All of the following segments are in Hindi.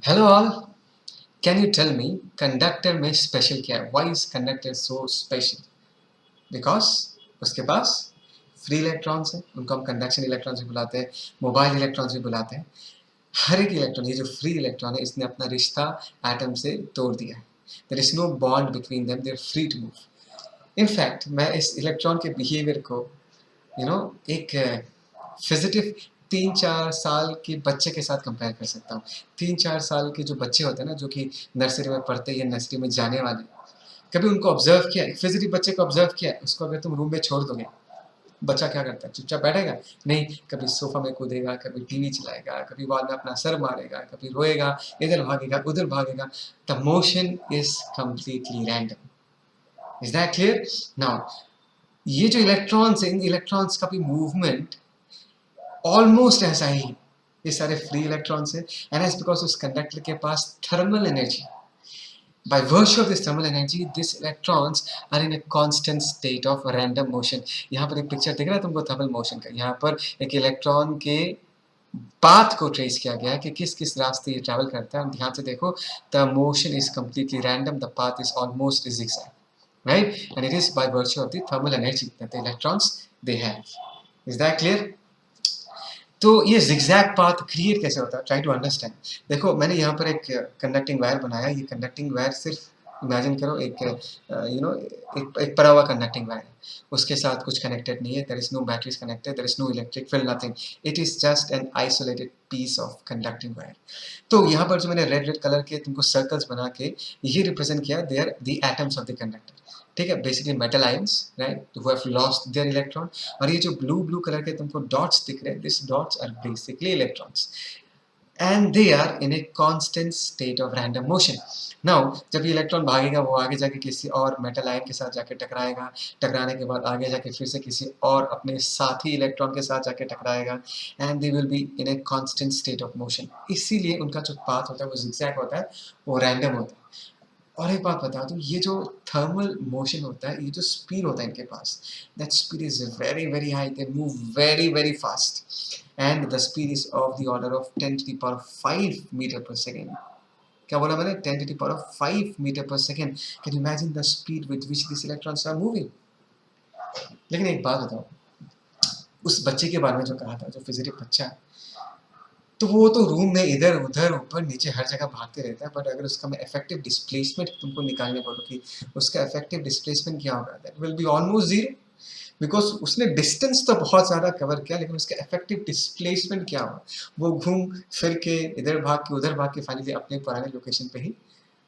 Hello all. Can you tell me conductor में स्पेशल क्या है? Why is conductor so special? Because उसके पास फ्री इलेक्ट्रॉन्स हैं, उनको हम कंडक्शन इलेक्ट्रॉन्स भी बुलाते हैं, मोबाइल इलेक्ट्रॉन्स भी बुलाते हैं। हर एक इलेक्ट्रॉन, ये जो फ्री इलेक्ट्रॉन है, इसने अपना रिश्ता एटम से तोड़ दिया है। There is no bond between them, they are free to move. In fact मैं इस इलेक्ट्रॉन के बिहेवियर को एक फिजिटिव 3-4 साल के बच्चे के साथ कंपेयर कर सकता हूँ। 3-4 साल के जो बच्चे होते हैं ना, जो कि नर्सरी में पढ़ते हैं या नर्सरी में जाने वाले, कभी उनको ऑब्जर्व किया, एक फिजिटिव बच्चे को ऑब्जर्व किया, उसको अगर तुम रूम में छोड़ दोगे, बच्चा क्या करता है? चुपचाप बैठेगा? नहीं, कभी सोफा में कूदेगा, कभी टीवी चलाएगा, कभी वॉल में अपना सर मारेगा, कभी रोएगा, इधर भागेगा, उधर भागेगा। The motion is completely random. Is that clear? Now ये जो इलेक्ट्रॉन्स है, इन इलेक्ट्रॉन्स का भी मूवमेंट ऑलमोस्ट ऐसा ही है। ये सारे फ्री इलेक्ट्रॉन्स हैं, एंड इट्स बिकॉज उस कंडक्टर के पास thermal energy. By virtue of this thermal energy, these electrons are in a constant state of random motion. यहाँ पर एक पिक्चर दिख रहा है तुमको थर्मल मोशन का। यहाँ पर एक इलेक्ट्रॉन के पाथ को ट्रेस किया गया है कि किस किस रास्ते ये ट्रैवल करता है। ध्यान से देखो, the motion is completely random, the path is almost zigzag, right? And it is by virtue of the thermal energy that the electrons they have. Is that clear? तो ये zigzag path क्रिएट कैसे होता है? Try to understand. देखो, मैंने यहाँ पर एक कंडक्टिंग वायर बनाया। ये कंडक्टिंग वायर सिर्फ इमेजिन करो एक एक पड़ा हुआ कंडक्टिंग वायर है, उसके साथ कुछ कनेक्टेड नहीं है। There is no batteries connected, there is no electric field, nothing. It is just an isolated piece of conducting wire. तो यहाँ पर जो मैंने रेड रेड कलर के तुमको सर्कल्स बना के ये रिप्रेजेंट किया, they are the atoms of the conductor. ठीक है, basically metal ions, right, who have lost their electron. और ये जो ब्लू ब्लू कलर के तुमको डॉट्स दिख रहे हैं, this dots are basically electrons, and they are in a constant state of random motion. Now जब ये इलेक्ट्रॉन भागेगा, वो आगे जाके किसी और मेटल आयन के साथ जाके टकराएगा, टकराने के बाद आगे जाके फिर से किसी और अपने साथी इलेक्ट्रॉन के साथ जाके टकराएगा, and they will be in a constant state of motion. इसीलिए उनका जो पाथ होता है वो zigzag होता है, वो रैंडम होता है। और एक बात बता दूं, ये जो थर्मल मोशन होता है, ये जो स्पीड होता है इनके पास, that speed is very very high, they move very very fast, and the speed is of the order of 10⁵ metre per second. क्या बोला मैंने? 10⁵ metre per second. Can you imagine the speed with which this electrons are moving? लेकिन एक बात बताओ, उस बच्चे के बारे में जो कहा था, जो फिजिटिव बच्चा, तो वो तो रूम में इधर उधर ऊपर नीचे हर जगह भागते रहता है, बट अगर उसका मैं इफेक्टिव डिस्प्लेसमेंट तुमको निकालने बोलूँ कि उसका इफेक्टिव डिस्प्लेसमेंट क्या होगा, that will be almost zero, because उसने डिस्टेंस तो बहुत ज़्यादा कवर किया, लेकिन उसका इफेक्टिव डिस्प्लेसमेंट क्या होगा? वो घूम फिर के इधर भाग के उधर भाग के फाइनली अपने पुराने लोकेशन पे ही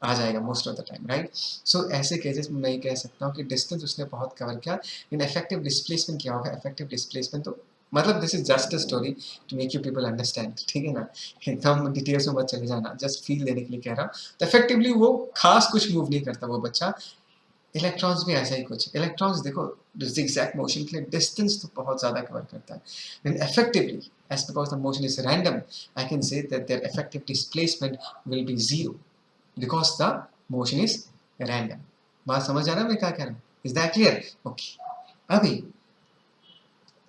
आ जाएगा most of the time, right? So ऐसे केसेस में मैं ये कह सकता हूँ कि डिस्टेंस उसने बहुत कवर किया, लेकिन इफेक्टिव डिस्प्लेसमेंट क्या होगा? इफेक्टिव डिस्प्लेसमेंट तो मतलब this is just a story to make you people understand, ठीक है ना? एकदम डिटेल्स में मत चले जाना, जस्ट फील देने के लिए कह रहा हूँ। तो इफेक्टिवली वो खास कुछ मूव नहीं करता वो बच्चा। इलेक्ट्रॉन्स भी ऐसा ही कुछ। इलेक्ट्रॉन्स देखो, zigzag मोशन के लिए डिस्टेंस तो बहुत ज़्यादा कवर करता है, लेकिन effectively as because the motion is random, I can say that their effective displacement will be zero because the motion is random. बात समझ आ रहा है मैं क्या कह रहा हूँ? Is that clear? Okay. अभी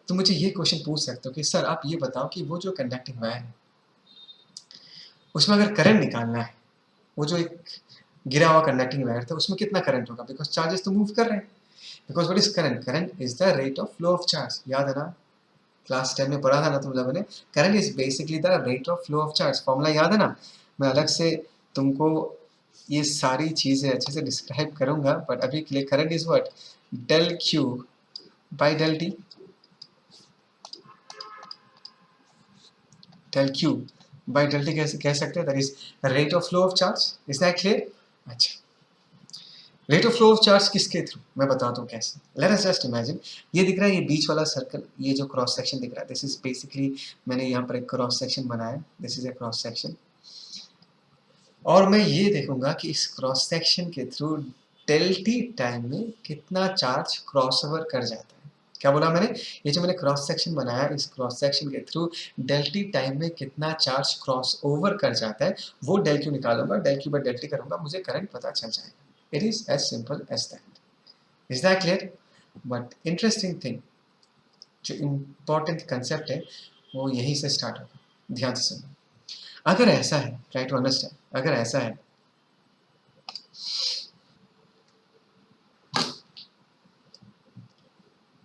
तुम मुझे ये क्वेश्चन पूछ सकते हो कि सर आप ये बताओ कि वो जो कंडक्टिंग वायर है, उसमें अगर करंट निकालना है, वो जो एक गिरा हुआ कंडक्टिंग वायर था, उसमें कितना करंट होगा? बिकॉज चार्जेस तो मूव कर रहे हैं। Because what is current? Current is the rate of flow of charge. याद है ना, क्लास 10 में पढ़ा था ना तुम लोगों ने? Current is basically the rate of flow of charge. Formula याद है ना? मैं अलग से तुमको ये सारी चीज़ें अच्छे से डिस्क्राइब करूंगा, बट अभी के लिए current is what? Del Q by del T. Del Q by del T कैसे कह सकते हैं? That is rate of flow of charge. Is that clear? अच्छा, rate of flow of charge किसके थ्रू? मैं बताता हूँ कैसे। लेट अस जस्ट इमेजिन, ये दिख रहा है, ये बीच वाला सर्कल, ये जो क्रॉस सेक्शन दिख रहा है, दिस इज बेसिकली, मैंने यहाँ पर एक क्रॉस सेक्शन बनाया, this is A cross section. और मैं ये देखूंगा कि इस क्रॉस सेक्शन के थ्रू डेल टी टाइम में कितना चार्ज क्रॉस ओवर कर जाता है। क्या बोला मैंने? ये जो मैंने क्रॉस सेक्शन बनाया, इस क्रॉस सेक्शन के थ्रू डेल टी टाइम में कितना चार्ज क्रॉस ओवर कर जाता है, वो डेल क्यू निकालूंगा, del Q by del t करूंगा, मुझे करंट पता चल जाएगा। It is as simple as that. Is that clear? But interesting thing, जो important concept है, वो यहीं से स्टार्ट होगा। ध्यान से सुनो। अगर ऐसा है, ट्राई टू अंडरस्टैंड, अगर ऐसा है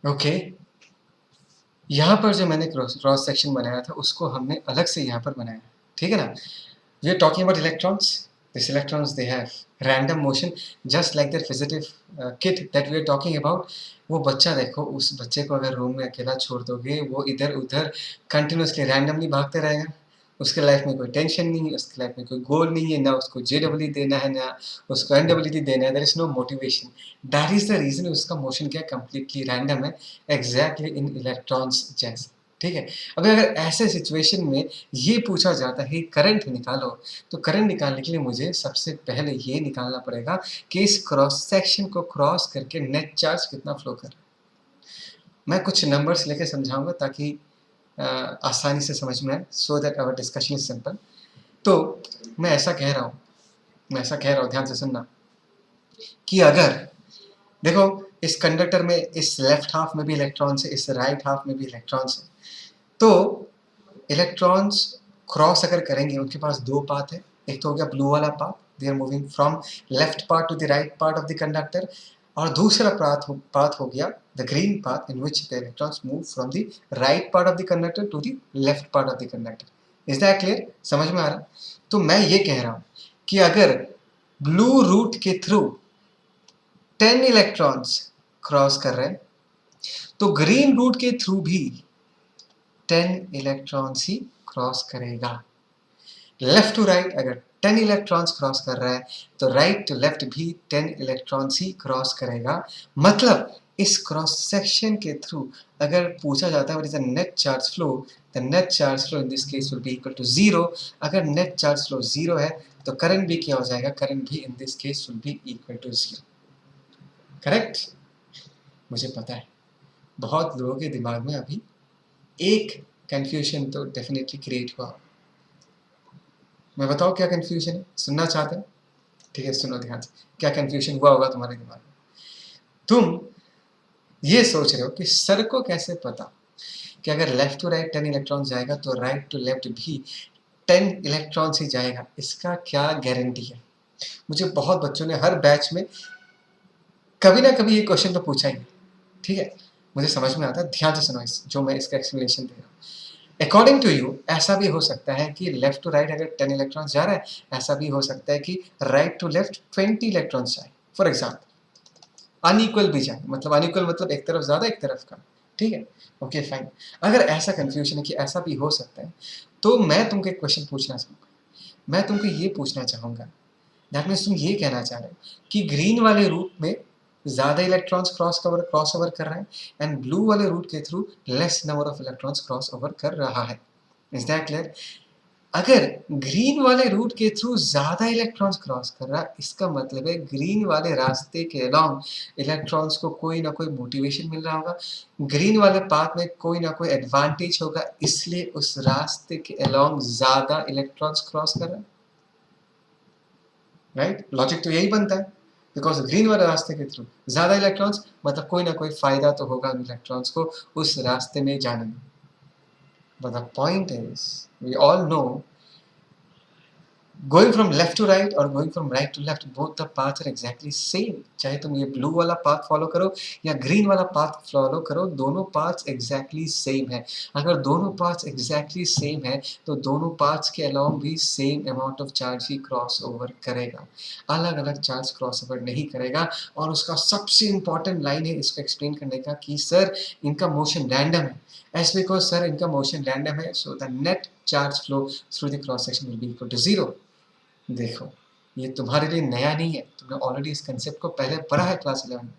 ओके, यहाँ पर जो मैंने क्रॉस सेक्शन बनाया था उसको हमने अलग से यहाँ पर बनाया, ठीक है ना। We are talking about electrons, this electrons they have random motion just like that fidgety kid that we are talking about. वो बच्चा देखो, उस बच्चे को अगर रूम में अकेला छोड़ दोगे वो इधर उधर कंटिन्यूसली रैंडमली भागते रहेगा, उसके लाइफ में कोई टेंशन नहीं है, उसकी लाइफ में कोई गोल नहीं है, ना उसको JEE देना है ना उसको NEET देना है, there is no motivation. That is the reason उसका मोशन क्या कंप्लीटली रैंडम है, एग्जैक्टली इन इलेक्ट्रॉन्स जैसे, ठीक है। अभी अगर ऐसे सिचुएशन में ये पूछा जाता है करंट निकालो, तो करंट निकालने के लिए मुझे सबसे पहले ये निकालना पड़ेगा कि इस क्रॉस सेक्शन को क्रॉस करके नेट चार्ज कितना फ्लो कर रहा है। मैं कुछ नंबर्स लेके समझाऊंगा ताकि आसानी से समझ में आए, so that our discussion is simple. तो मैं ऐसा कह रहा हूँ, ध्यान से सुनना, कि अगर देखो इस कंडक्टर में इस लेफ्ट हाफ में भी इलेक्ट्रॉन्स है, इस राइट हाफ में भी इलेक्ट्रॉन्स है, तो इलेक्ट्रॉन्स क्रॉस अगर करेंगे उनके पास दो पाथ है, एक तो हो गया ब्लू वाला path, they are moving from left part to the right part of the conductor, और दूसरा पाथ हो गया the green path in which the electrons move from the right part of the conductor to the left part of the conductor. Is that clear, समझ में आ रहा? तो मैं ये कह रहा हूं कि अगर ब्लू रूट के थ्रू 10 इलेक्ट्रॉन्स क्रॉस कर रहे हैं तो ग्रीन रूट के थ्रू भी 10 इलेक्ट्रॉन्स ही क्रॉस करेगा। लेफ्ट टू राइट अगर 10 इलेक्ट्रॉन्स क्रॉस कर रहा है तो राइट टू लेफ्ट भी 10 इलेक्ट्रॉन्स ही क्रॉस करेगा। मतलब इस क्रॉस सेक्शन के थ्रू अगर पूछा जाता है what is the net charge flow, the net charge flow in this case will be equal to 0। अगर नेट चार्ज फ्लो 0 है तो करंट भी क्या हो जाएगा, करंट भी in this case will be equal to 0। Correct? मुझे पता है बहुत लोगों के दिमाग में अभी एक कंफ्यूजन तो डेफिनेटली क्रिएट हुआ। मैं बताओ क्या कंफ्यूजन है, सुनना चाहते हैं? ठीक है, सुनो ध्यान से, क्या कंफ्यूजन हुआ होगा तुम्हारे दिमाग में। तुम ये सोच रहे हो कि सर को कैसे पता कि अगर लेफ्ट टू राइट 10 इलेक्ट्रॉन जाएगा तो राइट टू लेफ्ट भी 10 इलेक्ट्रॉन्स ही जाएगा, इसका क्या गारंटी है? मुझे बहुत बच्चों ने हर बैच में कभी ना कभी ये क्वेश्चन तो पूछा ही, ठीक है। मुझे समझ में आता है, ध्यान से सुनो इस जो मैं इसका एक्सप्लेनेशन दे रहा हूँ। अकॉर्डिंग टू यू ऐसा भी हो सकता है कि लेफ्ट टू राइट अगर 10 इलेक्ट्रॉन्स जा रहा है, ऐसा भी हो सकता है कि राइट टू लेफ्ट 20 इलेक्ट्रॉन्स जाए, फॉर एग्जाम्पल अनइक्वल भी जाए, मतलब अनइक्वल मतलब एक तरफ ज़्यादा एक तरफ कम, ठीक है, ओके फाइन। अगर ऐसा कंफ्यूजन है कि ऐसा भी हो सकता है तो मैं तुमको एक क्वेश्चन पूछना चाहूँगा, मैं तुमको ये पूछना चाहूँगा, दैट मीन्स तुम ये कहना चाह रहे हो कि ग्रीन वाले रूट में ज़्यादा इलेक्ट्रॉन्स क्रॉस ओवर कर रहे हैं एंड ब्लू वाले रूट के through less number of electrons cross over कर रहा है। Is that clear? अगर ग्रीन वाले रूट के थ्रू ज़्यादा इलेक्ट्रॉन्स क्रॉस कर रहा है, इसका मतलब है ग्रीन वाले रास्ते के अलोंग इलेक्ट्रॉन्स को कोई ना कोई मोटिवेशन मिल रहा होगा, ग्रीन वाले पाथ में कोई ना कोई एडवांटेज होगा, इसलिए उस रास्ते के अलोंग ज़्यादा इलेक्ट्रॉन्स क्रॉस कर रहा है। राइट? लॉजिक तो यही बनता है, बिकॉज ग्रीन वाले रास्ते के थ्रू ज़्यादा इलेक्ट्रॉन्स मतलब कोई ना कोई फायदा तो होगा इलेक्ट्रॉन्स को उस रास्ते में जाने में। But the point is we all know going from left to right और going from right to left both the paths are exactly same, चाहे तुम ये blue वाला path follow करो या green वाला path follow करो, दोनों paths exactly same है। अगर दोनों paths exactly same है तो दोनों paths के along भी same amount of charge he cross over करेगा, अलग अलग charge cross over नहीं करेगा। और उसका सबसे important line है इसको explain करने का कि सर इनका motion random है, as because सर इनका motion random है so the net charge flow through the cross section will be equal to 0। देखो ये तुम्हारे लिए नया नहीं है, तुमने ऑलरेडी इस कंसेप्ट को पहले पढ़ा है क्लास 11 में।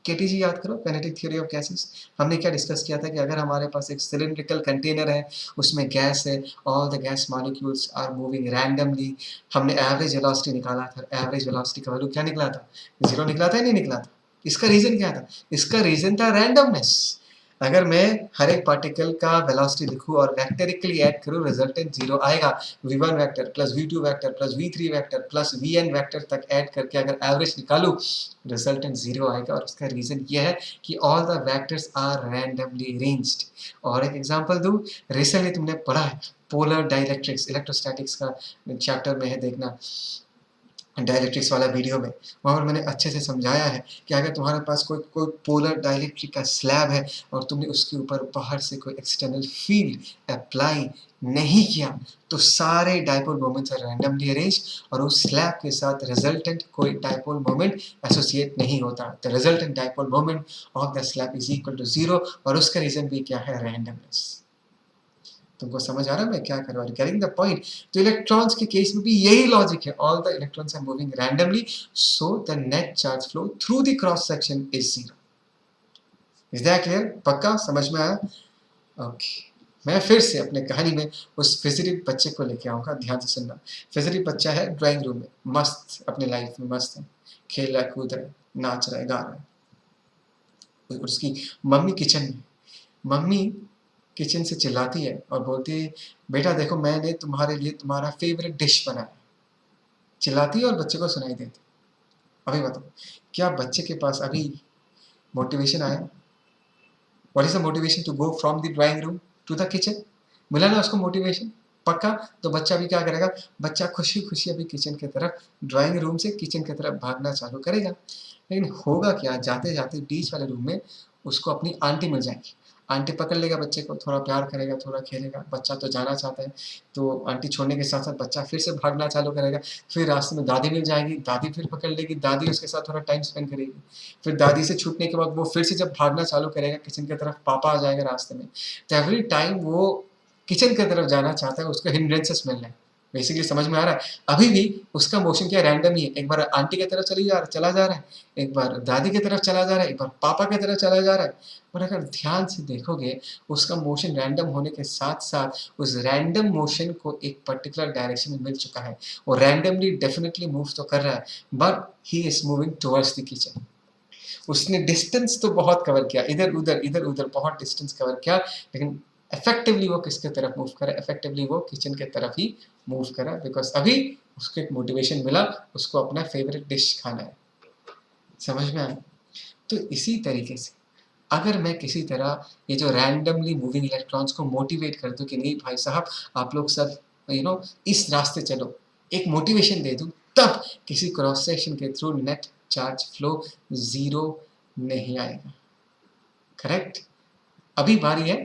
केटीजी याद करो, काइनेटिक थ्योरी ऑफ गैसेस। हमने क्या डिस्कस किया था कि अगर हमारे पास एक सिलिंड्रिकल कंटेनर है, उसमें गैस है, all the gas molecules are moving randomly, हमने एवरेज वेलोसिटी निकाला था, एवरेज वेलोसिटी का वैल्यू क्या निकला था, 0 निकला था या नहीं निकला था? इसका रीजन क्या था? इसका रीजन था रैंडमनेस। अगर मैं हर एक पार्टिकल का वेलोसिटी लिखूं और वेक्टरिकली ऐड करूं, रिजल्टेंट 0 आएगा। v1 vector plus v2 vector plus v3 vector plus vn vector तक ऐड करके अगर एवरेज निकालूं, रिजल्टेंट 0 आएगा। और उसका रीजन ये है कि all the vectors are randomly arranged. और एक एग्जांपल दूं, रिसेंटली तुमने पढ़ा है पोलर डाइलेक्ट्रिक्स, इलेक्ट्रोस्टैटिक्स का चैप्टर में है, देखना डाइलेक्ट्रिक्स वाला वीडियो में, वहाँ पर मैंने अच्छे से समझाया है कि अगर तुम्हारे पास कोई कोई पोलर डाइलेक्ट्रिक का स्लैब है और तुमने उसके ऊपर बाहर से कोई एक्सटर्नल फील्ड अप्लाई नहीं किया तो सारे dipole moments are randomly arrange और उस स्लैब के साथ रिजल्टेंट कोई डाइपोल मोमेंट एसोसिएट नहीं होता। The resultant dipole moment of the slab is equal to 0 और उसका रीजन भी क्या है? रैंडमनेस। तुमको समझ आ रहा है मैं क्या कर रहा हूँ? Getting the point. तो इलेक्ट्रॉन्स के केस में भी यही लॉजिक है, all the electrons are moving randomly so the net charge flow through the cross section is 0। Is that clear? पक्का समझ में आया? ओके, मैं फिर से अपने कहानी में उस फिजिटिव बच्चे को लेके आऊंगा, ध्यान से सुनना। फिजिटिव बच्चा है ड्राइंग रूम में, मस्त अपने लाइफ में मस्त है, खेल रहा है, कूद रहा है, नाच रहा है, गा रहा है। उसकी मम्मी किचन में, मम्मी किचन से चिल्लाती है और बोलती है बेटा देखो मैंने तुम्हारे लिए तुम्हारा फेवरेट डिश बनाया। चिल्लाती है और बच्चे को सुनाई देती। अभी बताओ क्या बच्चे के पास अभी मोटिवेशन आया? What is the motivation to go from the drawing room to the kitchen? मिला ना उसको मोटिवेशन? पक्का। तो बच्चा अभी क्या करेगा? बच्चा खुशी खुशी अभी किचन की तरफ, ड्राइंग रूम से किचन की तरफ भागना चालू करेगा। लेकिन होगा क्या, जाते जाते बीच वाले रूम में उसको अपनी आंटी मिल जाएगी। आंटी पकड़ लेगा बच्चे को, थोड़ा प्यार करेगा, थोड़ा खेलेगा। बच्चा तो जाना चाहता है, तो आंटी छोड़ने के साथ साथ बच्चा फिर से भागना चालू करेगा। फिर रास्ते में दादी मिल जाएगी, दादी फिर पकड़ लेगी, दादी उसके साथ थोड़ा टाइम स्पेंड करेगी। फिर दादी से छूटने के बाद वो फिर से जब भागना चालू करेगा किचन की तरफ, पापा आ जाएगा रास्ते में। तो एवरी टाइम वो किचन की तरफ जाना चाहता है, उसको हिंड्रेंसेस मिल रहे हैं। बेसिकली समझ में आ रहा है? अभी भी उसका मोशन क्या रैंडम ही है, एक बार आंटी की तरफ चला जा रहा है, एक बार दादी की तरफ चला जा रहा है, एक बार पापा की तरफ चला जा रहा है। और अगर ध्यान से देखोगे उसका मोशन रैंडम होने के साथ साथ उस रैंडम मोशन को एक पर्टिकुलर डायरेक्शन में मिल चुका है। वो रैंडमली डेफिनेटली मूव तो कर रहा है, but he is moving towards the kitchen. उसने डिस्टेंस तो बहुत कवर किया, इधर उधर बहुत डिस्टेंस कवर किया, लेकिन इफेक्टिवली वो किसके तरफ मूव करे? इफेक्टिवली वो किचन के तरफ ही मूव करा, बिकॉज अभी उसको एक मोटिवेशन मिला, उसको अपना फेवरेट डिश खाना है। समझ में आया? तो इसी तरीके से अगर मैं किसी तरह ये जो रैंडमली मूविंग इलेक्ट्रॉन्स को मोटिवेट कर दूं कि नहीं भाई साहब आप लोग सब इस रास्ते चलो, एक मोटिवेशन दे दूं, तब किसी क्रॉस सेक्शन के थ्रू नेट चार्ज फ्लो 0 नहीं आएगा। करेक्ट? अभी बारी है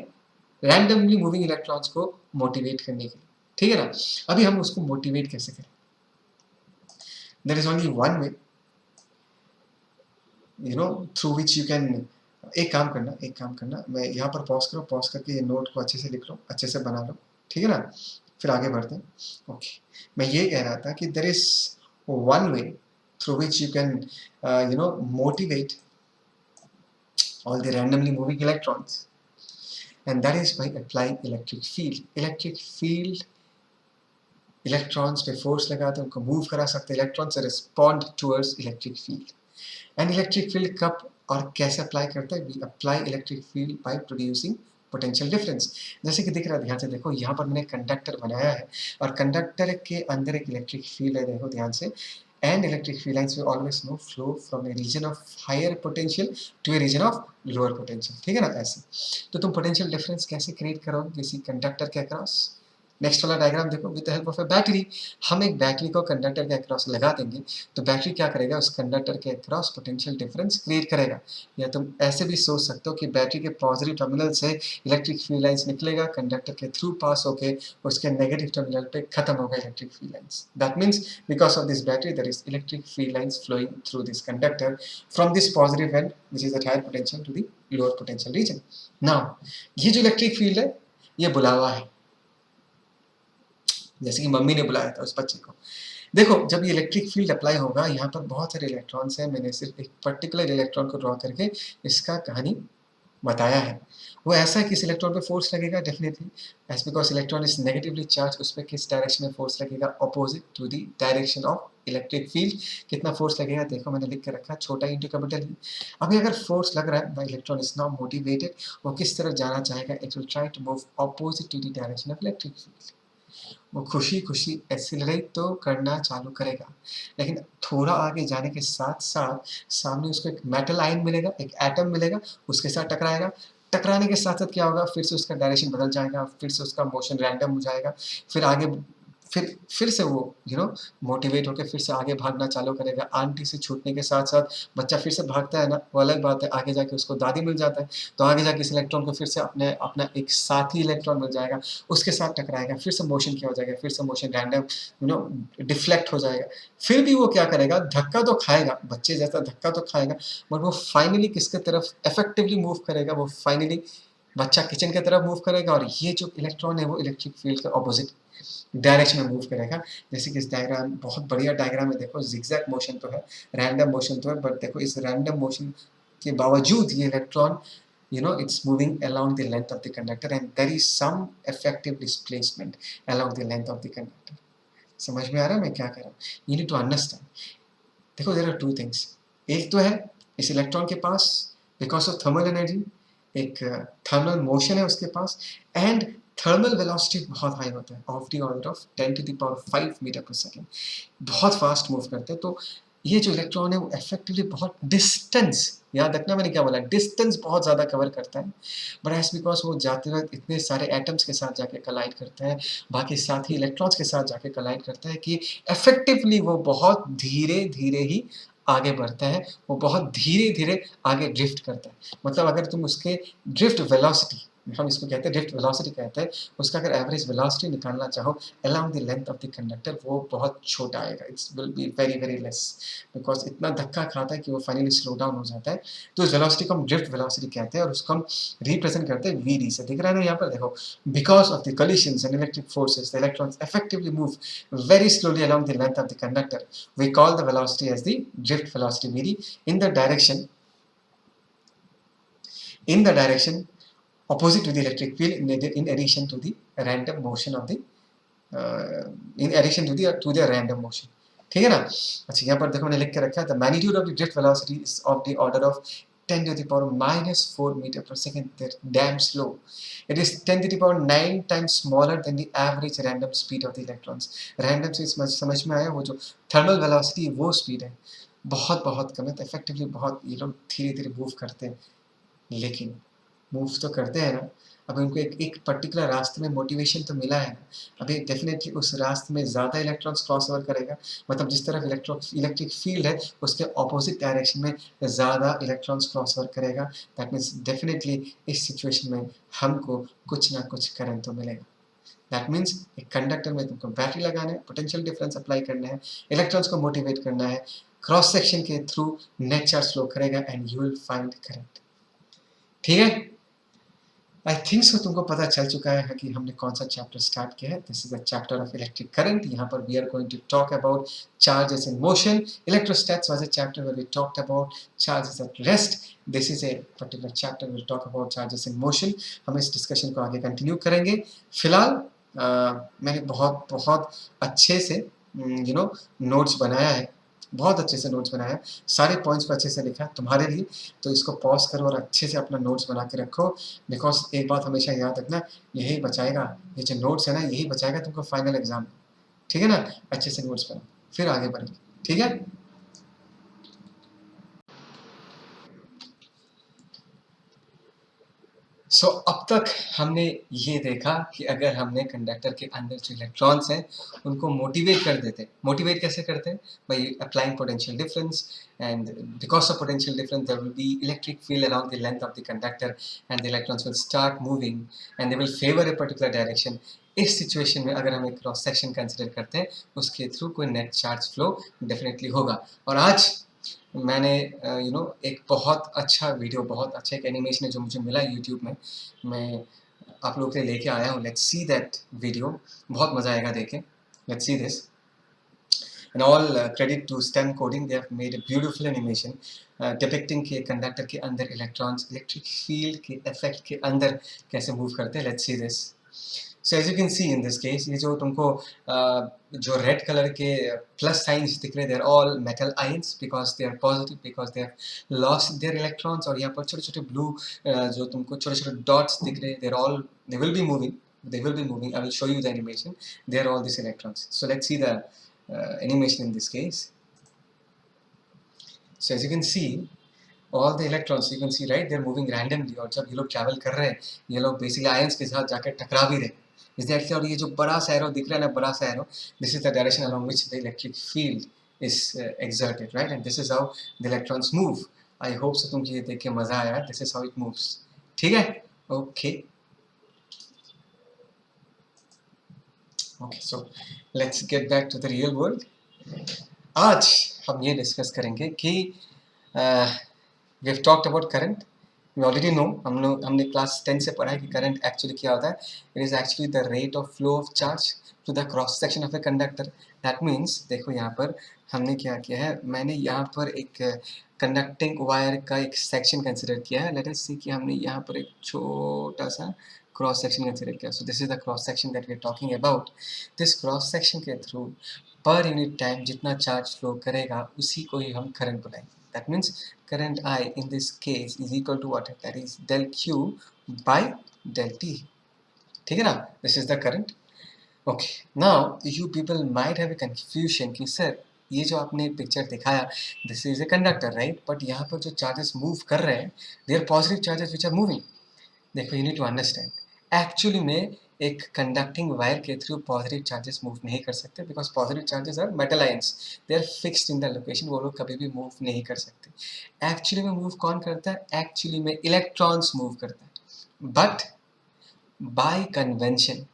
रैंडमली मूविंग इलेक्ट्रॉन्स को मोटिवेट करने की, ठीक है ना? अभी हम उसको मोटिवेट कैसे करें? There is only one way, through which you can. एक काम करना, मैं यहाँ पर पॉज करो, पॉज करके ये नोट को अच्छे से लिख लो, अच्छे से बना लो, ठीक है ना? फिर आगे बढ़ते हैं। ओके, मैं ये कह रहा था कि there is one way through which you can motivate all the randomly moving electrons, and that is by applying electric field electrons पे फोर्स लगाते हैं, उनको मूव करा सकते हैं, इलेक्ट्रॉन से respond towards electric field. And electric field कब और कैसे अप्लाई करता है? We apply electric field by producing potential difference. जैसे कि दिख रहा है, ध्यान से देखो, यहाँ पर मैंने कंडक्टर बनाया है और कंडक्टर के अंदर एक इलेक्ट्रिक फील्ड है, देखो ध्यान से। And electric field lines will always flow from a region of higher potential to a region of lower potential, ठीक है ना? ऐसे तो तुम पोटेंशियल डिफरेंस कैसे क्रिएट करोगे किसी कंडक्टर के अक्रॉस? नेक्स्ट वाला डायग्राम देखो, with the help of A battery. हम एक बैटरी को कंडक्टर के अक्रॉस लगा देंगे तो बैटरी क्या करेगा? उस कंडक्टर के अक्रॉस पोटेंशियल डिफरेंस क्रिएट करेगा। या तुम ऐसे भी सोच सकते हो कि बैटरी के पॉजिटिव टर्मिनल से इलेक्ट्रिक फील्ड लाइंस निकलेगा, कंडक्टर के थ्रू पास होके उसके नेगेटिव टर्मिनल पे खत्म होगा electric field lines. That means because of this battery there is electric field lines flowing through this conductor from this positive end which is at higher potential to the lower potential region. Now ये जो इलेक्ट्रिक फील्ड है ये बुलावा है, जैसे कि मम्मी ने बुलाया था उस बच्चे को। देखो जब ये इलेक्ट्रिक फील्ड अप्लाई होगा, यहाँ पर बहुत सारे इलेक्ट्रॉन्स हैं, मैंने सिर्फ एक पर्टिकुलर इलेक्ट्रॉन को ड्रॉ करके इसका कहानी बताया है। वो ऐसा है कि इस इलेक्ट्रॉन पे फोर्स लगेगा definitely, as because electron is negatively charge, उस पर किस डायरेक्शन में फोर्स लगेगा? Opposite to the direction of electric field. कितना फोर्स लगेगा देखो, मैंने लिख के रखा, छोटा इंटू कैपिटल ई। अभी अगर फोर्स लग रहा है, the electron is now motivated, वो किस तरफ जाना चाहेगा? It will try to move opposite to the direction of electric field. वो खुशी खुशी एक्सीलरेट तो करना चालू करेगा, लेकिन थोड़ा आगे जाने के साथ साथ सामने उसको एक मेटल आयन मिलेगा, एक एटम मिलेगा, उसके साथ टकराएगा, टकराने के साथ साथ क्या होगा, फिर से उसका डायरेक्शन बदल जाएगा, फिर से उसका मोशन रैंडम हो जाएगा, फिर आगे फिर से वो मोटिवेट होकर फिर से आगे भागना चालू करेगा। आंटी से छूटने के साथ साथ बच्चा फिर से भागता है ना, वो अलग बात है, आगे जाके उसको दादी मिल जाता है, तो आगे जाके इस इलेक्ट्रॉन को फिर से अपना एक साथी इलेक्ट्रॉन मिल जाएगा, उसके साथ टकराएगा, फिर से मोशन क्या हो जाएगा, फिर से मोशन रैंडम डिफ्लेक्ट हो जाएगा। फिर भी वो क्या करेगा, धक्का तो खाएगा, बच्चे जैसा धक्का तो खाएगा, बट वो फाइनली किसके तरफ इफेक्टिवली मूव करेगा, वो फाइनली बच्चा किचन की तरफ मूव करेगा, और ये जो इलेक्ट्रॉन है वो इलेक्ट्रिक फील्ड के ऑपोजिट डायरेक्शन में मूव करेगा। जैसे कि इस डायग्राम, बहुत बढ़िया डायग्राम है, देखो जिगजैग मोशन तो है, रैंडम मोशन तो है, बट देखो इस रैंडम मोशन के बावजूद ये electron it's moving along the length of the conductor and there is some effective displacement along the length of the conductor. समझ में आ रहा है मैं क्या कर रहा हूँ? You need to understand. देखो there are two things. एक तो है इस इलेक्ट्रॉन के पास because of thermal energy एक थर्मल मोशन है उसके पास, एंड थर्मल वेलोसिटी बहुत हाई होता है, of the order of 10 to the power 5 metre per second, बहुत फास्ट मूव करते हैं। तो ये जो इलेक्ट्रॉन है वो इफेक्टिवली बहुत डिस्टेंस, याद रखना मैंने क्या बोला, डिस्टेंस बहुत ज़्यादा कवर करता है, बट एज बिकॉज वो जाते वक्त इतने सारे एटम्स के साथ जाके कलाइड करता है, बाकी साथ ही इलेक्ट्रॉन्स के साथ जाके कलाइड करता है, कि इफेक्टिवली वो बहुत धीरे धीरे ही आगे बढ़ता है, वो बहुत धीरे धीरे आगे ड्रिफ्ट करता है। मतलब अगर तुम उसके ड्रिफ्ट वेलोसिटी, हम इसको कहते हैं ड्रिफ्ट वेलोसिटी कहते हैं, उसका अगर एवरेज वेलोसिटी निकालना चाहो along the length of the conductor, वो बहुत छोटा आएगा, it's will be very very less, because इतना धक्का खाता है कि वो फाइनली स्लो डाउन हो जाता है। तो उस वेलोसिटी को हम ड्रिफ्ट वेलोसिटी कहते हैं, और उसको हम रिप्रेजेंट करते हैं वी से। दिख रहा है ना यहाँ पर, देखो, because of the collisions and electric forces the electrons effectively move very slowly along the length of the conductor. We call the velocity as the drift velocity vd in the direction opposite to the electric field, in addition to the random motion of the in addition to the random motion. ठीक है ना? अच्छा, यहाँ पर देखो मैंने लिख के रखा है, the magnitude of the drift velocity is of the order of 10 to the power -4 meter per second. They're damn slow. It is 10 to the power 9 times smaller than the average random speed of the electrons. Random से समझ में आया, वो जो thermal velocity वो speed है, बहुत बहुत कम है, तो effectively बहुत ये लोग धीरे धीरे मूव करते हैं, लेकिन मूव तो करते हैं ना। अब उनको एक पर्टिकुलर रास्ते में मोटिवेशन तो मिला है ना, अभी डेफिनेटली उस रास्ते में ज़्यादा इलेक्ट्रॉन्स क्रॉस ओवर करेगा, मतलब जिस तरफ इलेक्ट्रिक फील्ड है उसके ऑपोजिट डायरेक्शन में ज़्यादा इलेक्ट्रॉन्स क्रॉस ओवर करेगा। दैट मीन्स डेफिनेटली इस सिचुएशन में हमको कुछ ना कुछ करंट तो मिलेगा। दैट मीन्स एक कंडक्टर में तुमको बैटरी लगाना है, पोटेंशियल डिफरेंस अप्लाई करना है, इलेक्ट्रॉन्स को मोटिवेट करना है, क्रॉस सेक्शन के थ्रू नेट चार्ज फ्लो करेगा and you will find current. ठीक है, आई थिंक सो तुमको पता चल चुका है कि हमने कौन सा चैप्टर स्टार्ट किया है। This is the chapter of electric current. यहाँ पर we are going to talk about charges in motion. Electrostatics was a chapter where we talked about charges at rest. This is a particular chapter will talk about charges in motion. हम इस डिस्कशन को आगे कंटिन्यू करेंगे। फिलहाल मैंने बहुत बहुत अच्छे से नोट्स बनाया है, बहुत अच्छे से नोट्स बनाया, सारे पॉइंट्स को अच्छे से लिखा तुम्हारे लिए। तो इसको पॉज करो और अच्छे से अपना नोट्स बना के रखो, बिकॉज एक बात हमेशा याद रखना, यही बचाएगा, ये जो नोट्स है ना, यही बचाएगा तुमको फाइनल एग्जाम में। ठीक है ना? अच्छे से नोट्स बना, फिर आगे बढ़ेंगे। ठीक है? सो अब तक हमने ये देखा कि अगर हमने कंडक्टर के अंदर जो इलेक्ट्रॉन्स हैं उनको मोटिवेट कर देते हैं। मोटिवेट कैसे करते हैं? By applying potential difference, and because of potential difference there will be electric field around the length of the conductor and the electrons will start moving and they will favour a particular direction. इस सिचुएशन में अगर हम एक क्रॉस सेक्शन कंसिडर करते हैं, उसके थ्रू कोई नेट चार्ज फ्लो डेफिनेटली होगा। और आज मैंने एक बहुत अच्छा वीडियो, बहुत अच्छा एक एनिमेशन है जो मुझे मिला यूट्यूब में, मैं आप लोगों के लिए लेके आया हूँ। लेट्स सी दैट वीडियो, बहुत मज़ा आएगा देखें। Let's see this, and all credit to stem coding, they have made a beautiful animation depicting के कंडक्टर के अंदर इलेक्ट्रॉन्स इलेक्ट्रिक फील्ड के इफेक्ट के अंदर कैसे मूव करते हैं। Let's see this. So as you can see in this case, ये जो तुमको जो रेड कलर के प्लस साइंस दिख रहे, they are all metal ions because they are positive, because they have lost there electrons. और यहाँ पर छोटे छोटे ब्लू जो तुमको छोटे छोटे डॉट्स दिख रहे, they will be moving, I will show you the animation, they are all this electrons. So let's see the animation in this case. So as you can see, all the electrons you can see right, they are moving randomly, और जब ये लोग ट्रैवल कर रहे हैं ये लोग बेसिकली आयंस के साथ जाकर टकरा भी रहे हैं। एग्जैक्टली, और ये जो बड़ा सा एरो दिख रहा है ना, बड़ा सा arrow, this is the direction along which the electric field is exerted, right? And this is how the electrons move. I hope so तुमको ये देख के मजा आया. This is how it moves. ठीक है? Okay. Okay, so let's get back to the real world. आज हम ये डिस्कस करेंगे कि we have talked about current. We already know, हमने क्लास 10 से पढ़ा है कि करंट एक्चुअली क्या होता है. It is actually the rate of flow of charge to the cross section of a conductor. That means देखो यहाँ पर हमने क्या किया है, मैंने यहाँ पर एक कंडक्टिंग वायर का एक सेक्शन कंसिडर किया है. लेट अस सी कि हमने यहाँ पर एक छोटा सा क्रॉस सेक्शन कंसिडर किया. So this is the cross section that we are talking about. This cross section के थ्रू पर यूनिट टाइम जितना चार्ज फ्लो करेगा उसी को ही हम करंट बुलाएंगे. That means current I in this case is equal to what? That is del Q by del T. ठीक है ना? This is the current. Okay. Now you people might have a confusion कि सर ये जो आपने पिक्चर दिखाया, this is a conductor, right? But यहाँ पर जो चार्जेस मूव कर रहे हैं, they are positive charges which are moving. देखो, you need to understand. Actually में एक कंडक्टिंग वायर के थ्रू पॉजिटिव चार्जेस मूव नहीं कर सकते, because positive charges are metal ions, they are fixed in the location, वो लोग कभी भी मूव नहीं कर सकते. एक्चुअली में मूव कौन करता है? एक्चुअली में इलेक्ट्रॉन्स मूव करता है. बट बाय कन्वेंशन,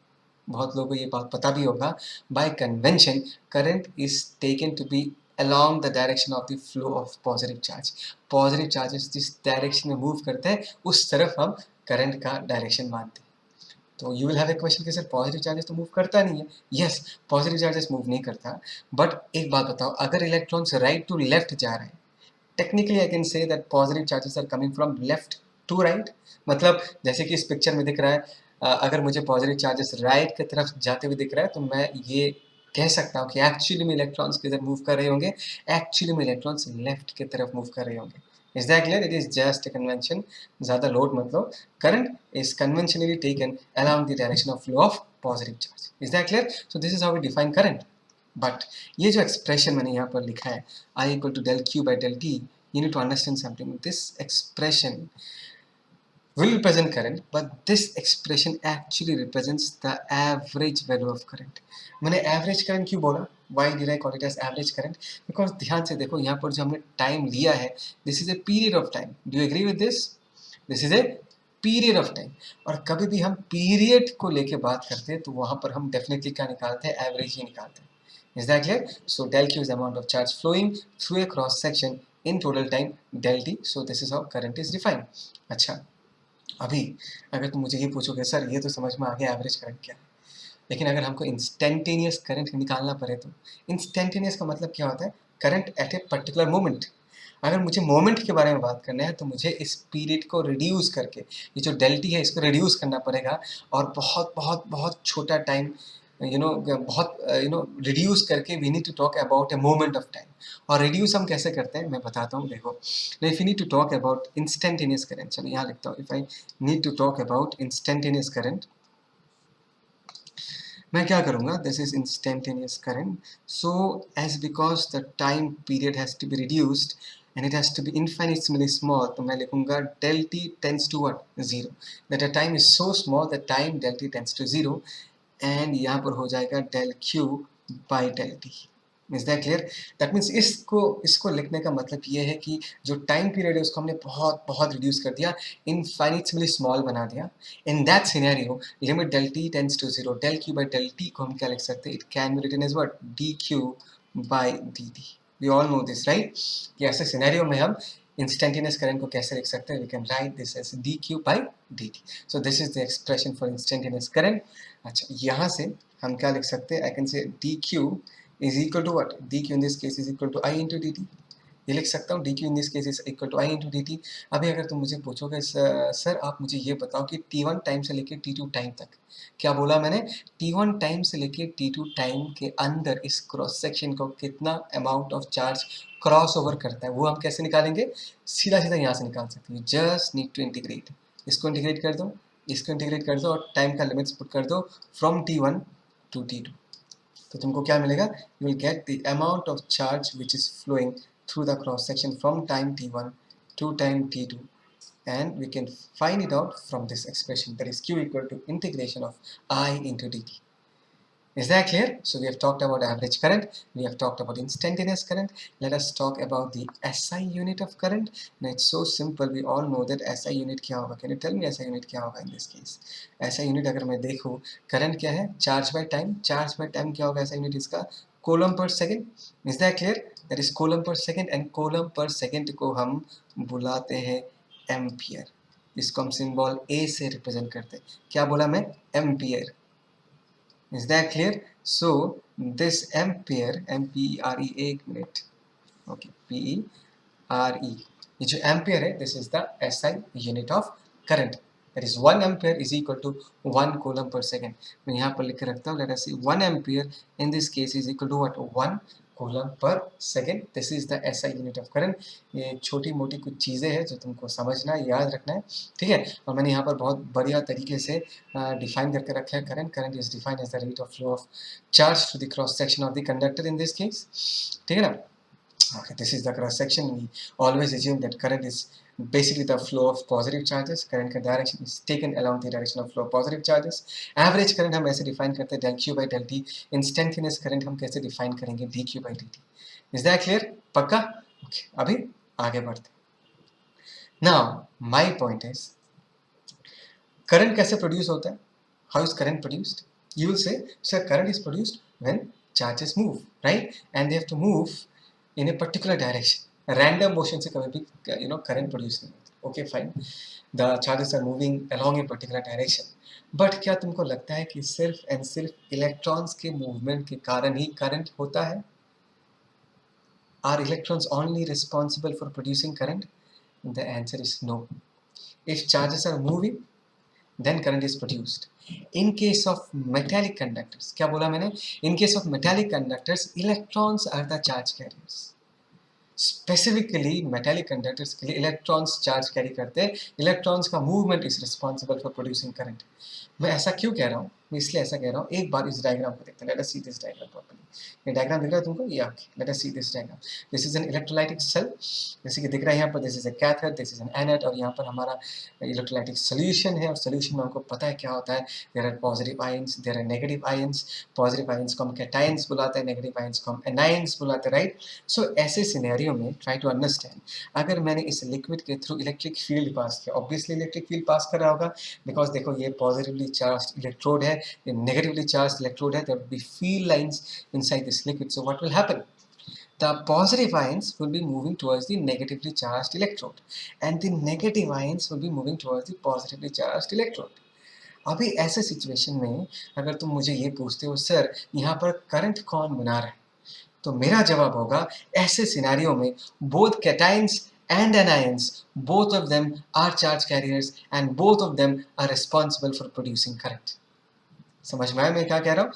बहुत लोगों को ये बात पता भी होगा, by convention current is taken to be along the direction of the flow of positive charge. Positive charges जिस डायरेक्शन में मूव करते हैं उस तरफ हम करंट का डायरेक्शन मानते हैं. तो you will have a question कि सर पॉजिटिव चार्जेस तो मूव करता नहीं है. यस, पॉजिटिव चार्जेस मूव नहीं करता, बट एक बात बताओ, अगर इलेक्ट्रॉन्स राइट टू लेफ्ट जा रहे हैं, technically I can say that positive charges are coming from left to right. मतलब जैसे कि इस पिक्चर में दिख रहा है, अगर मुझे पॉजिटिव चार्जेस राइट की तरफ जाते हुए दिख रहा है तो मैं ये कह सकता हूँ कि एक्चुअली में इलेक्ट्रॉन्स किधर मूव कर रहे होंगे, एक्चुअली में इलेक्ट्रॉन्स लेफ्ट की तरफ मूव कर रहे होंगे. Is that clear? It is just a convention. ज़्यादा लोड मत लो. Current is conventionally taken along the direction of flow of positive charge. Is that clear? So this is how we define current. But ये जो expression मैंने यहाँ पर लिखा है, I equal to del Q by del T, you need to understand something. This expression will represent current, but this expression actually represents the average value of current. मैंने average current क्यों बोला? Why did I call it as average current? Because ध्यान से देखो, यहाँ पर जो हमने टाइम लिया है, this is a period of time. Do you agree with this? This is a period of time. और कभी भी हम पीरियड को लेके बात करते हैं तो वहाँ पर हम डेफिनेटली क्या निकालते हैं? एवरेज ही निकालते हैं. Is that clear? So del Q is the amount of charge flowing through a cross section in total time del T. So this is how current is defined. अच्छा, अभी अगर तुम मुझे ये पूछोगे सर ये तो समझ में आ गया एवरेज करंट क्या है, लेकिन अगर हमको इंस्टेंटेनियस करंट निकालना पड़े तो इंस्टेंटेनियस का मतलब क्या होता है? Current eight a particular moment. अगर मुझे मोमेंट के बारे में बात करना है तो मुझे इस पीरियड को रिड्यूस करके, ये जो डेल्टी है इसको रिड्यूस करना पड़ेगा, और बहुत बहुत बहुत छोटा टाइम बहुत रिड्यूस करके we need to talk about a moment of time. और रिड्यूस हम कैसे करते हैं मैं बताता हूँ. देखो, if you need to talk about instantaneous current, चलो यहाँ लिखता हूँ. If I need to talk about instantaneous current, मैं क्या करूँगा? This is instantaneous current. So as because the time period has to be reduced and it has to be infinitesimally small, तो मैं लिखूँगा del t tends to what? 0. That the time is so small that time del t tends to 0, and यहाँ पर हो जाएगा del q by del t. Is that clear? That means इसको लिखने का मतलब ये है कि जो टाइम पीरियड है उसको हमने बहुत बहुत रिड्यूस कर दिया, infinitesimally स्मॉल बना दिया. In that scenario, limit del t tends to 0, del q by del t को हम क्या लिख सकते हैं? It can be written as what? dq by dt. We all know this, right? कि ऐसे सिनेरियो में हम इंस्टेंटेनियस करंट को कैसे लिख सकते हैं? We can write this as dq by dt. So this is the expression for instantaneous current. अच्छा, यहाँ से हम क्या लिख सकते हैं? I can say dq is equal to what? dq in this case is equal to I into dt. ये लिख सकता हूँ dq in this case is equal to I into dt. अभी अगर तुम मुझे पूछोगे सर आप मुझे ये बताओ कि t1 टाइम से लेके t2 टाइम तक, क्या बोला मैंने? t1 टाइम से लेके t2 टाइम के अंदर इस क्रॉस सेक्शन को कितना amount of charge cross over करता है, वो हम कैसे निकालेंगे? सीधा सीधा यहाँ से निकाल सकते हैं. Just need to integrate. इसको इंटीग्रेट कर दो, इसको इंटीग्रेट कर दो, और टाइम का लिमिट्स पुट कर दो फ्रॉम t1 टू t2. तो तुमको क्या मिलेगा? You will get the amount of charge which is flowing through the cross section from time t1 2 times T2, and we can find it out from this expression, that is Q equal to integration of I into dt. Is that clear? So we have talked about average current, we have talked about instantaneous current. Let us talk about the SI unit of current. Now it's so simple, we all know that SI unit क्या होगा. Can you tell me SI unit क्या होगा in this case? SI unit अगर मैं देखूँ, current क्या है? Charge by time. Charge by time क्या होगा SI unit इसका? Coulomb per second. Is that clear? That is coulomb per second, and coulomb per second को हम बुलाते हैं एम्पियर. इसको हम सिंबल A से रिप्रेजेंट करते हैं. क्या बोला मैं? Ampere. Is that clear? So this ampere, M-P-E-R-E, एक मिनट, okay, P-E-R-E, ये जो ampere है, this is the SI unit of current. That is 1 ampere is equal to 1 coulomb per second. मैं यहाँ पर लिख के रखता हूँ. Let us see, 1 ampere in this case is equal to what? 1 coulomb per second. This is the SI unit of current. ये छोटी मोटी कुछ चीज़ें हैं जो तुमको समझना है, याद रखना है, ठीक है. और मैंने यहाँ पर बहुत बढ़िया तरीके से डिफाइन करके रखा है. Current is defined as the rate of flow of charge through the cross section of the conductor in this case, ठीक है ना. Okay, this is the cross section. We always assume that current is basically the flow of positive charges. Current का direction is taken along the direction of flow of positive charges. Average current हम ऐसे define करते हैं del Q by del T. Instantaneous current हम कैसे define करेंगे? dQ by dt. Is that clear? पक्का? Okay, अभी आगे बढ़ते हैं. Now my point is, current कैसे produce होता है? How is current produced? You will say, sir, current is produced when charges move, right? And they have to move in a particular direction. Random motion से कभी भी current produce नहीं होता. Okay, fine. The charges are moving along a particular direction. But क्या तुमको लगता है कि सिर्फ and सिर्फ इलेक्ट्रॉन्स के मूवमेंट के कारण ही करंट होता है? Are electrons only responsible for producing current? The answer is no. If charges are moving, then current is produced. In case of metallic conductors, क्या बोला मैंने? In case of metallic conductors, electrons are the charge carriers. Specifically metallic conductors के लिए electrons charge carry करते हैं. Electrons का movement is responsible for producing current. मैं ऐसा क्यों कह रहा हूँ? मैं इसलिए ऐसा कह रहा हूँ. एक बार इस डायग्राम को देखते हैं. Let us see this diagram properly. ये डायग्राम दिख रहा है तुमको? Yeah, okay. Let us see this diagram. This is an electrolytic cell. जैसे कि दिख रहा है यहाँ पर, this is a cathode, this is an anode, और यहाँ पर हमारा electrolytic solution है. और solution में हमको पता है क्या होता है. There are positive ions, there are negative ions. Positive ions को हम cations बुलाते हैं, negative ions को हम anions बुलाते हैं, right? So ऐसे सिनेरियो में try to understand, अगर मैंने इस लिक्विड के थ्रू इलेक्ट्रिक फील्ड पास किया, ऑब्वियसली इलेक्ट्रिक फील्ड पास कर रहा होगा, बिकॉज देखो ये पॉजिटिवली चार्ज्ड इलेक्ट्रोड है, ये नेगेटिवली चार्ज्ड इलेक्ट्रोड है. There will be field lines inside this liquid. So what will happen? The positive ions will be moving towards the negatively charged electrode, and the negative ions will be moving towards the positively charged electrode. अभी ऐसे सिचुएशन में अगर तुम मुझे ये पूछते हो, सर यहाँ पर करंट कौन बना रहा है, तो मेरा जवाब होगा, ऐसे सिनेरियो में both cations and anions, both of them are charge carriers and both of them are responsible for producing current. समझ में आया मैं क्या कह रहा हूँ?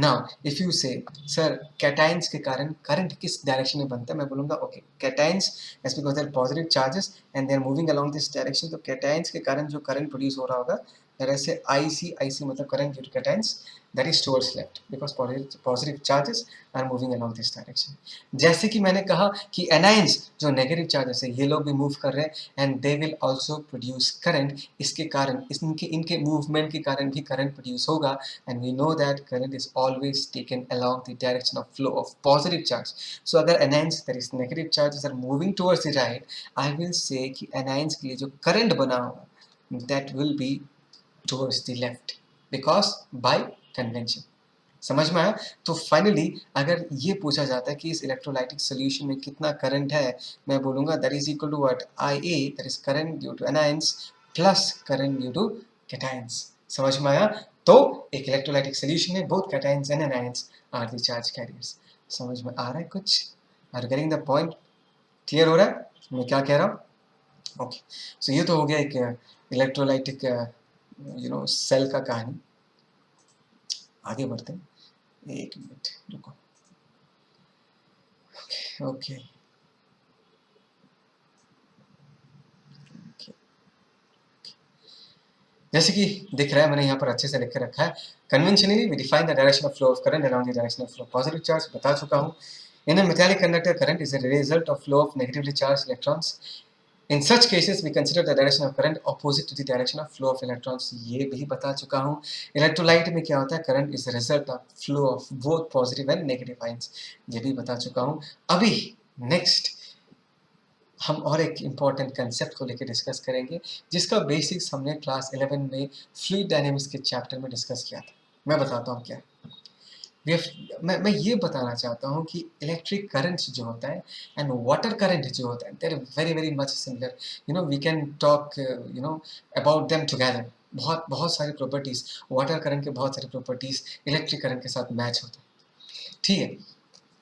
Now, if you say, sir, cations के कारण current किस direction में बनता है, मैं बोलूँगा, okay, cations is because they're positive charges and they're moving along this direction. तो cations के कारण जो current produce हो रहा होगा, जैसे IC मतलब current due to cations, that is towards left because positive charges are moving along this direction. जैसे कि मैंने कहा कि anions जो negative charges है, ये लोग भी move कर रहे हैं and they will also produce current. इसके कारण इनके movement के कारण भी current produce होगा, and we know that current is always taken along the direction of flow of positive charge. So अगर anions, that is negative charges, are moving towards the right, I will say कि anions के लिए जो current बना होगा, that will be towards the left because by convention. समझ में आया? तो फाइनली अगर ये पूछा जाता है कि इस इलेक्ट्रोलाइटिक सोल्यूशन में कितना करंट है, मैं बोलूँगा that is equal to what? IA, that is current due to anions plus current due to cations. समझ में आया? तो एक इलेक्ट्रोलाइटिक सोल्यूशन में both cations and anions are the charge carriers. समझ में आ रहा है कुछ? Are you getting the point? Clear हो रहा है मैं क्या कह रहा हूँ? ओके, सो ये तो हो गया एक इलेक्ट्रोलाइटिक सेल का कहानी. आगे बढ़ते हैं. एक मिनट रुको. ओके ओके जैसे कि दिख रहा है, मैंने यहाँ पर अच्छे से लिख कर रखा है. Conventionally we define the direction of flow of current around the direction of flow of positive charge. बता चुका हूँ. In a metallic conductor, current is a result of flow of negatively charge electrons. In such cases we consider the direction of current opposite to the direction of flow of electrons. ये भी बता चुका हूँ। इलेक्ट्रोलाइट में क्या होता है, current is result of flow of both positive and negative ions, ये भी बता चुका हूँ। अभी नेक्स्ट हम और एक इम्पॉर्टेंट कंसेप्ट को लेकर डिस्कस करेंगे, जिसका बेसिक्स हमने क्लास 11 में फ्लूइड डायनेमिक्स के चैप्टर में डिस्कस किया था। मैं बताता हूँ क्या। मैं ये बताना चाहता हूँ कि इलेक्ट्रिक करंट जो होता है एंड वाटर करंट जो होता है, there very very much similar. We can talk about them together. बहुत बहुत सारी प्रॉपर्टीज, वाटर करंट के बहुत सारी प्रॉपर्टीज इलेक्ट्रिक करंट के साथ मैच होते हैं। ठीक है,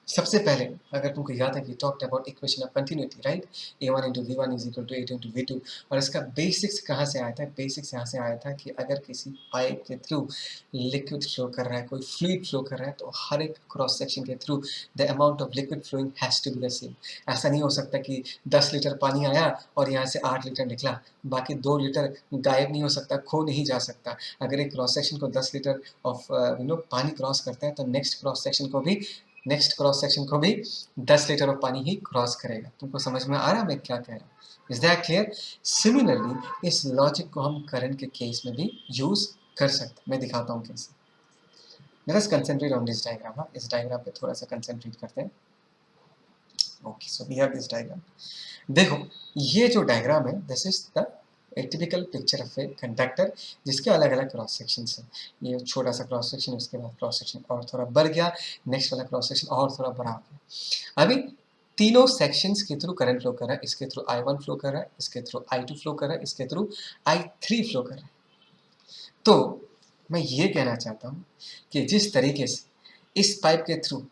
सबसे पहले अगर तुमको याद है कि talked about equation of continuity, right, a1 into v one is equal to a2 into v two. और इसका बेसिक्स कहाँ से आया था? बेसिक्स यहाँ से आया था कि अगर किसी पाइप के थ्रू लिक्विड फ्लो कर रहा है, कोई फ्लूइड फ्लो कर रहा है, तो हर एक क्रॉस सेक्शन के through the amount of liquid flowing has to be the same. ऐसा नहीं हो सकता कि 10 लीटर पानी आया और यहाँ से 8 लीटर निकला, बाकी 2 लीटर गायब नहीं हो सकता, खो नहीं जा सकता। अगर एक क्रॉस सेक्शन को 10 लीटर ऑफ पानी क्रॉस करता है, तो नेक्स्ट क्रॉस सेक्शन को भी 10 लीटर ऑफ पानी ही क्रॉस करेगा। तुमको समझ में आ रहा है मैं क्या कह रहा हूँ? Is that clear? सिमिलरली इस लॉजिक को हम करंट के केस में भी यूज कर सकते हैं। मैं दिखाता हूँ कैसे। Let us concentrate on this diagram. इस डायग्राम पे थोड़ा सा कंसंट्रेट करते हैं। Okay, so we have this diagram. देखो, ये जो डायग्राम है, this is the a typical picture of a conductor, जिसके अलग अलग क्रॉस सेक्शन है। ये छोटा सा क्रॉस सेक्शन, उसके बाद क्रॉस सेक्शन और थोड़ा बढ़ गया, नेक्स्ट वाला क्रॉस सेक्शन और थोड़ा बड़ा हो गया। अभी तीनों सेक्शंस के थ्रू करंट फ्लो कर रहा है। इसके थ्रू I1 फ्लो कर रहा है, इसके थ्रू I2 फ्लो कर रहा है, इसके थ्रू I3 फ्लो कर रहा है। तो मैं ये कहना चाहता हूँ कि जिस तरीके से इस पाइप के थ्रू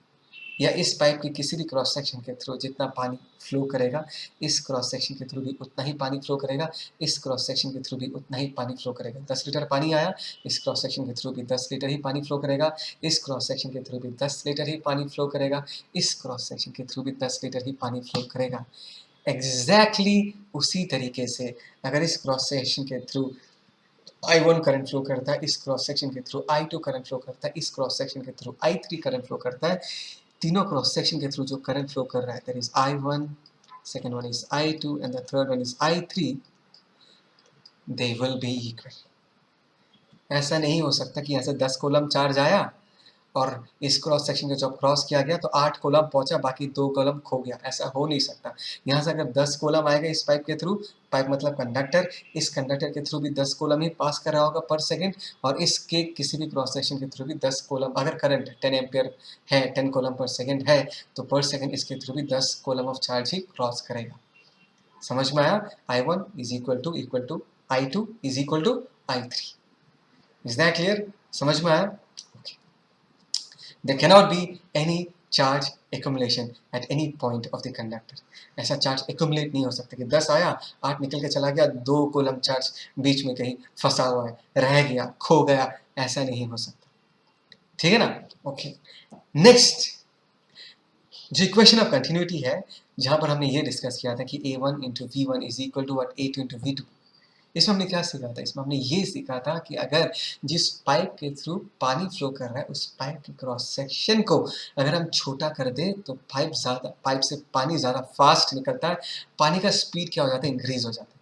या इस पाइप के किसी भी क्रॉस सेक्शन के थ्रू जितना पानी फ्लो करेगा, इस क्रॉस सेक्शन के थ्रू भी उतना ही पानी फ्लो करेगा, इस क्रॉस सेक्शन के थ्रू भी उतना ही पानी फ्लो करेगा। 10 लीटर पानी आया, इस क्रॉस सेक्शन के थ्रू भी 10 लीटर ही पानी फ्लो करेगा, इस क्रॉस सेक्शन के थ्रू भी 10 लीटर ही पानी फ्लो करेगा, इस क्रॉस सेक्शन के थ्रू भी 10 लीटर ही पानी फ्लो करेगा। एग्जैक्टली उसी तरीके से अगर इस क्रॉस सेक्शन के थ्रू I1 करंट फ्लो करता है, इस क्रॉस सेक्शन के थ्रू I2 करंट फ्लो करता है, इस क्रॉस सेक्शन के थ्रू I3 करंट फ्लो करता है, तीनों क्रॉस सेक्शन के थ्रू जो करंट फ्लो कर रहा है, that is I1, second one is I2 and the third one is I3, they will be equal। ऐसा नहीं हो सकता कि यहाँ से 10 कॉलम चार्ज आया और इस क्रॉस सेक्शन को जब क्रॉस किया गया तो 8 कॉलम पहुंचा, बाकी 2 कॉलम खो गया। ऐसा हो नहीं सकता। यहाँ से अगर 10 कॉलम आएगा इस पाइप के थ्रू, पाइप मतलब कंडक्टर, इस कंडक्टर के थ्रू भी 10 कॉलम ही पास कर रहा होगा पर सेकंड, और इसके किसी भी क्रॉस सेक्शन के थ्रू भी 10 कॉलम, अगर करंट 10 एम्पियर है, 10 कॉलम पर सेकेंड है, तो पर सेकेंड इसके थ्रू भी 10 कॉलम ऑफ चार्ज ही क्रॉस करेगा। समझ में आया? I1 is equal to I2 is equal to I3। Is that clear? समझ में आया? There cannot be any charge accumulation at any point of the conductor। ऐसा चार्ज accumulate नहीं हो सकता कि 10 आया, 8 निकल के चला गया, 2 कॉलम चार्ज बीच में कहीं फंसा हुआ है, रह गया, खो गया, ऐसा नहीं हो सकता। ठीक है ना? ओके, नेक्स्ट जो इक्वेशन ऑफ कंटिन्यूटी है, जहां पर हमने ये डिस्कस किया था कि A1 into v one is equal to what A2 into v two. इसमें हमने क्या सीखा था? इसमें हमने ये सीखा था कि अगर जिस पाइप के थ्रू पानी फ्लो कर रहा है, उस पाइप के क्रॉस सेक्शन को अगर हम छोटा कर दें तो पाइप से पानी ज़्यादा फास्ट निकलता है, पानी का स्पीड क्या हो जाता है? इंक्रीज हो जाता है,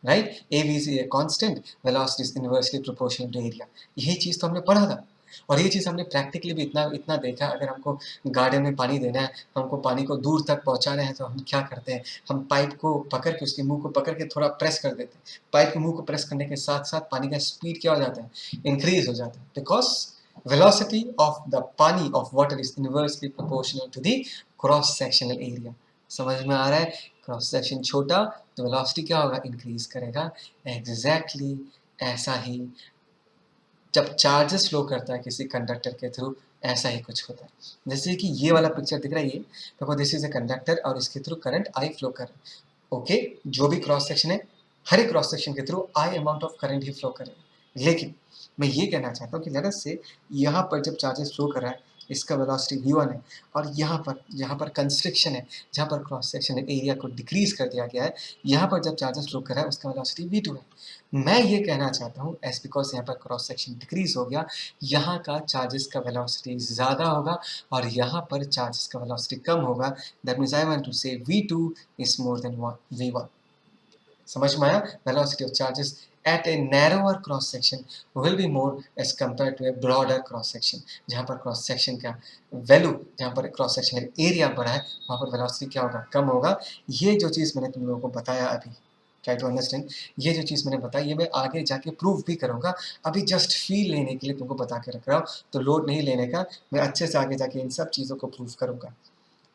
right? AV is a constant, velocity is inversely proportional to area. यही चीज़ तो हमने पढ़ा था और ये चीज़ हमने प्रैक्टिकली भी इतना देखा। अगर हमको गार्डन में पानी देना है, हमको पानी को दूर तक पहुंचाना है, तो हम क्या करते हैं? हम पाइप को पकड़ के, उसके मुंह को पकड़ के थोड़ा प्रेस कर देते हैं। पाइप के मुंह को प्रेस करने के साथ साथ पानी का स्पीड क्या हो जाता है? इंक्रीज हो जाता है, बिकॉज velocity of the पानी of water is inversely proportional to the cross sectional area। समझ में आ रहा है? क्रॉस सेक्शन छोटा तो वेलोसिटी क्या होगा? इंक्रीज करेगा। एग्जैक्टली ऐसा ही जब चार्जेस फ्लो करता है किसी कंडक्टर के थ्रू, ऐसा ही कुछ होता है। जैसे कि ये वाला पिक्चर दिख रहा है, ये देखो, दिस इज ए कंडक्टर और इसके थ्रू करंट I फ्लो कर रहा है। ओके, जो भी क्रॉस सेक्शन है, हर एक क्रॉस सेक्शन के through I amount of current ही फ्लो करेगा। लेकिन मैं ये कहना चाहता हूँ कि लेट्स से यहाँ पर जब चार्जेस फ्लो कर रहा है, इसका वेलोसिटी v1 है, और यहाँ पर कंस्ट्रिक्शन है, जहाँ पर क्रॉस सेक्शन एरिया को डिक्रीज कर दिया गया है, यहाँ पर जब चार्जेस फ्लो कर रहा है उसका वेलोसिटी v2 है। मैं ये कहना चाहता हूँ एज बिकॉज यहाँ पर क्रॉस सेक्शन डिक्रीज हो गया, यहाँ का चार्जेस का वेलोसिटी ज़्यादा होगा और यहाँ पर चार्जेस का वेलोसिटी कम होगा। That means I want to say v2 is more than v1। समझ में आया? Velocity of charges at a narrower cross section will be more as compare to a broader cross section. जहाँ पर क्रॉस सेक्शन का वैल्यू, जहाँ पर क्रॉस सेक्शन एरिया बड़ा है, वहाँ पर वेलोसिटी क्या होगा? कम होगा। ये जो चीज़ मैंने तुम लोगों को बताया अभी, ट्राई टू अंडरस्टैंड, ये जो चीज़ मैंने बताई ये मैं आगे जाके प्रूव भी करूँगा। अभी जस्ट फील लेने के लिए तुमको बता के रख रहा हूँ, तो लोड नहीं लेने का, मैं अच्छे से आगे जाके इन सब चीज़ों को प्रूव करूँगा।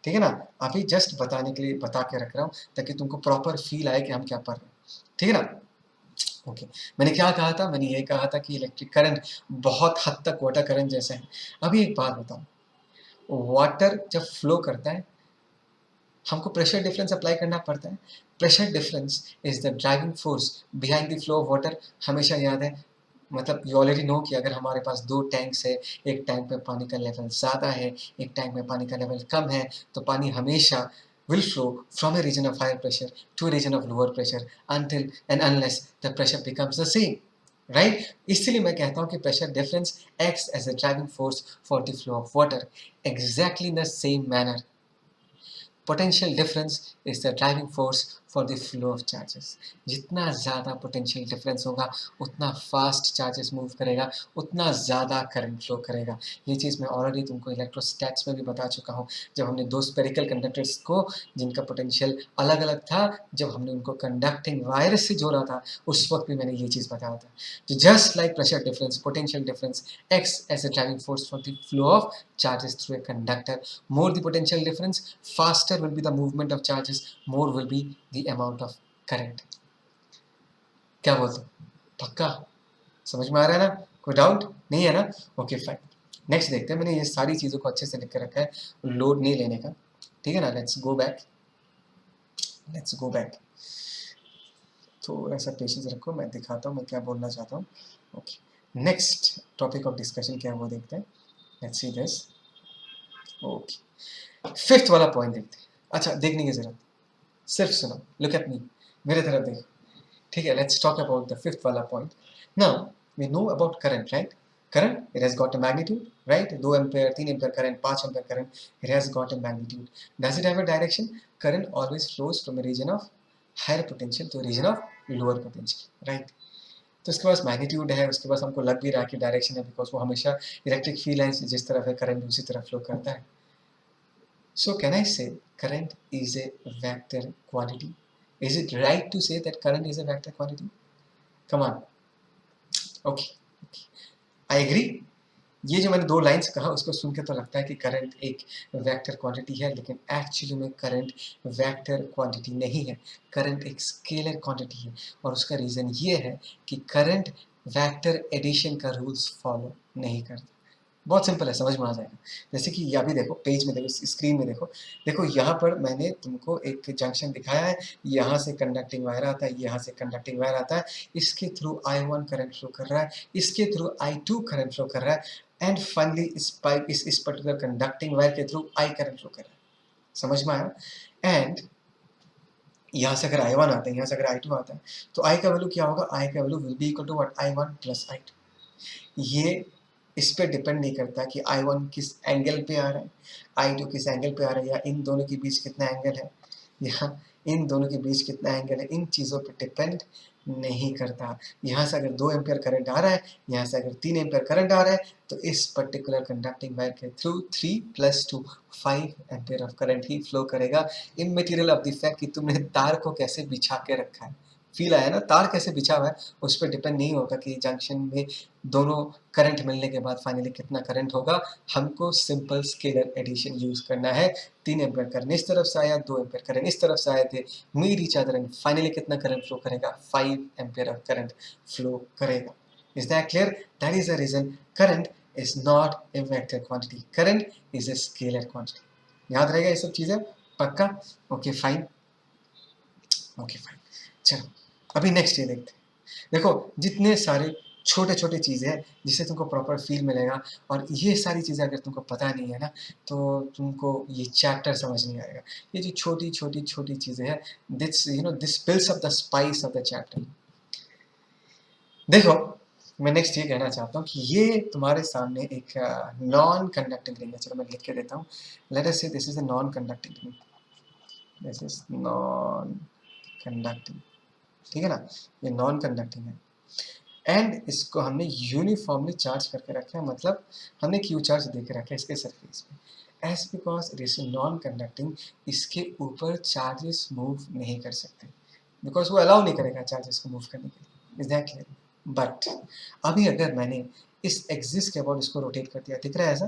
ठीक है ना? अभी जस्ट बताने के लिए बता के रख रहा हूँ ताकि तुमको प्रॉपर फील आए कि हम क्या पढ़ रहे हैं। ठीक है ना? ओके, मैंने क्या कहा था? मैंने ये कहा था कि इलेक्ट्रिक करंट बहुत हद तक वाटर करंट जैसा है। अभी एक बात बताओ, वाटर जब फ्लो करता है हमको प्रेशर डिफरेंस अप्लाई करना पड़ता है। Pressure difference is the driving force behind the flow of water. हमेशा याद है, मतलब यू ऑलरेडी नो कि अगर हमारे पास दो टैंक्स है, एक टैंक में पानी का लेवल ज़्यादा है, एक टैंक में पानी का लेवल कम है, तो पानी हमेशा will flow from a region of higher pressure to a region of lower pressure until and unless the pressure becomes the same, right? इसलिए मैं कहता हूँ कि pressure difference acts as a driving force for the flow of water exactly in the same manner potential difference is the driving force for the flow of charges. जितना ज़्यादा पोटेंशियल डिफरेंस होगा उतना फास्ट चार्जेस मूव करेगा, उतना ज़्यादा करंट फ्लो करेगा। ये चीज़ मैं ऑलरेडी तुमको इलेक्ट्रोस्टैट्स में भी बता चुका हूँ, जब हमने दो स्पेरिकल कंडक्टर्स को जिनका पोटेंशियल अलग अलग था, जब हमने उनको कंडक्टिंग वायर से जोड़ा था, उस वक्त भी मैंने ये चीज़ बताया था। तो just like pressure difference, potential difference acts as a driving force for the flow of charges through a conductor. More the potential difference, faster will be the movement of charges, more will be the amount of current. क्या बोलते हो? पक्का समझ में आ रहा है ना? कोई डाउट नहीं है ना? ओके फाइन, नेक्स्ट देखते हैं। मैंने ये सारी चीज़ों को अच्छे से लिख कर रखा है, लोड नहीं लेने का। ठीक है ना? Let's go back, let's go back. थोड़ा सा पेशेंस रखो, मैं दिखाता हूँ मैं क्या बोलना चाहता हूँ। Okay, next topic of discussion क्या है वो देखते हैं। Let's see this. Okay, fifth वाला पॉइंट देखते हैं। अच्छा, देखने की जरूरत, सिर्फ सुनो, लुक एट मी, मेरे तरफ देखो। ठीक है, let's talk about the fifth वाला point. Now we know about current, right? Current, it has got a magnitude, right? 2 ampere, 3 ampere current, 5 ampere current, it has got a magnitude. Does it have a direction? Current always flows from a region of higher potential to region of lower potential, right? तो उसके पास मैग्नीट्यूड है, उसके पास हमको लग भी रहा है कि डायरेक्शन है, बिकॉज वो हमेशा इलेक्ट्रिक फील्ड लाइन से जिस तरफ है करंट उसी तरफ फ्लो करता है। So can I say current is a vector quantity? Is it right to say that current is a vector quantity? Come on. Okay. I agree. ये जो मैंने दो लाइन्स कहा उसको सुन के तो लगता है कि करंट एक वेक्टर क्वांटिटी है, लेकिन एक्चुअली में करंट वेक्टर क्वांटिटी नहीं है। करंट एक स्केलर क्वांटिटी है, और उसका रीज़न ये है कि करंट वेक्टर एडिशन का रूल्स फॉलो नहीं करता। बहुत सिंपल है, समझ में आ जाएगा। जैसे कि ये अभी देखो, पेज में देखो, स्क्रीन में देखो, देखो यहाँ पर मैंने तुमको एक जंक्शन दिखाया है, यहाँ से कंडक्टिंग वायर आता है, यहाँ से कंडक्टिंग वायर आता है, इसके थ्रू I1 करंट फ्लो कर रहा है, इसके थ्रू I2 करंट फ्लो कर रहा है, एंड फाइनली इस पाइप इस पर्टिकुलर कंडक्टिंग वायर के थ्रू I करंट फ्लो कर रहा है। समझ में आया? एंड यहाँ से अगर I1 आता है, यहाँ से अगर I2 आता है, तो I का वैल्यू क्या होगा? I का value will be equal to what? I1 plus I2। ये इस पे डिपेंड नहीं करता कि I1 किस एंगल पे आ रहा है, I2 किस एंगल पे आ रहा है, या इन दोनों के बीच कितना एंगल है, या इन दोनों के बीच कितना एंगल है, इन चीज़ों पे डिपेंड नहीं करता। यहाँ से अगर 2 एम्पीयर करंट आ रहा है, यहाँ से अगर 3 एम्पीयर करंट आ रहा है, तो इस पर्टिकुलर कंडक्टिंग वायर के थ्रू 3 + 2 5 एम्पीयर ऑफ करंट ही फ्लो करेगा। इमैटेरियल ऑफ द फैक्ट कि तुमने तार को कैसे बिछा के रखा है। फील आया ना? तार कैसे बिछा हुआ है उस पर डिपेंड नहीं होगा कि जंक्शन में दोनों करंट मिलने के बाद फाइनली कितना करंट होगा। हमको सिंपल स्केलर एडिशन यूज़ करना है। 3 एम्पीयर करंट इस तरफ से आया, 2 एम्पीयर करंट इस तरफ से आए थे, meet each other and finally कितना करंट फ्लो करेगा? 5 एम्पीयर ऑफ करंट फ्लो करेगा। Is that clear? That is the reason current is not a vector quantity, current is a scalar quantity. याद रहेगा ये सब चीज़ें? पक्का? Okay fine, okay fine. चलो अभी नेक्स्ट ये देखते हैं। देखो जितने सारे छोटे छोटे चीज़ें हैं जिससे तुमको प्रॉपर फील मिलेगा, और ये सारी चीज़ें अगर तुमको पता नहीं है ना, तो तुमको ये चैप्टर समझ नहीं आएगा। ये जो छोटी छोटी छोटी चीज़ें हैं, this this builds up the spice of the chapter. देखो मैं नेक्स्ट ये कहना चाहता हूँ कि ये तुम्हारे सामने एक नॉन कंडक्टिंग रिंग है। चलो मैं लिख के देता हूँ। लेट अस से this is a non conducting ring, this is non conducting ठीक है ना, ये नॉन कंडक्टिंग है। एंड इसको हमने यूनिफॉर्मली चार्ज करके रखा है, मतलब हमने क्यू चार्ज दे के रखा है इसके सरफेस पे। As because it is non conducting, इसके ऊपर चार्जेस मूव नहीं कर सकते, बिकॉज वो अलाउ नहीं करेगा चार्जेस को मूव करने के लिए। Is that clear? बट अभी अगर मैंने इस एक्सिस के अबाउट इसको रोटेट कर दिया, दिख रहा है ऐसा,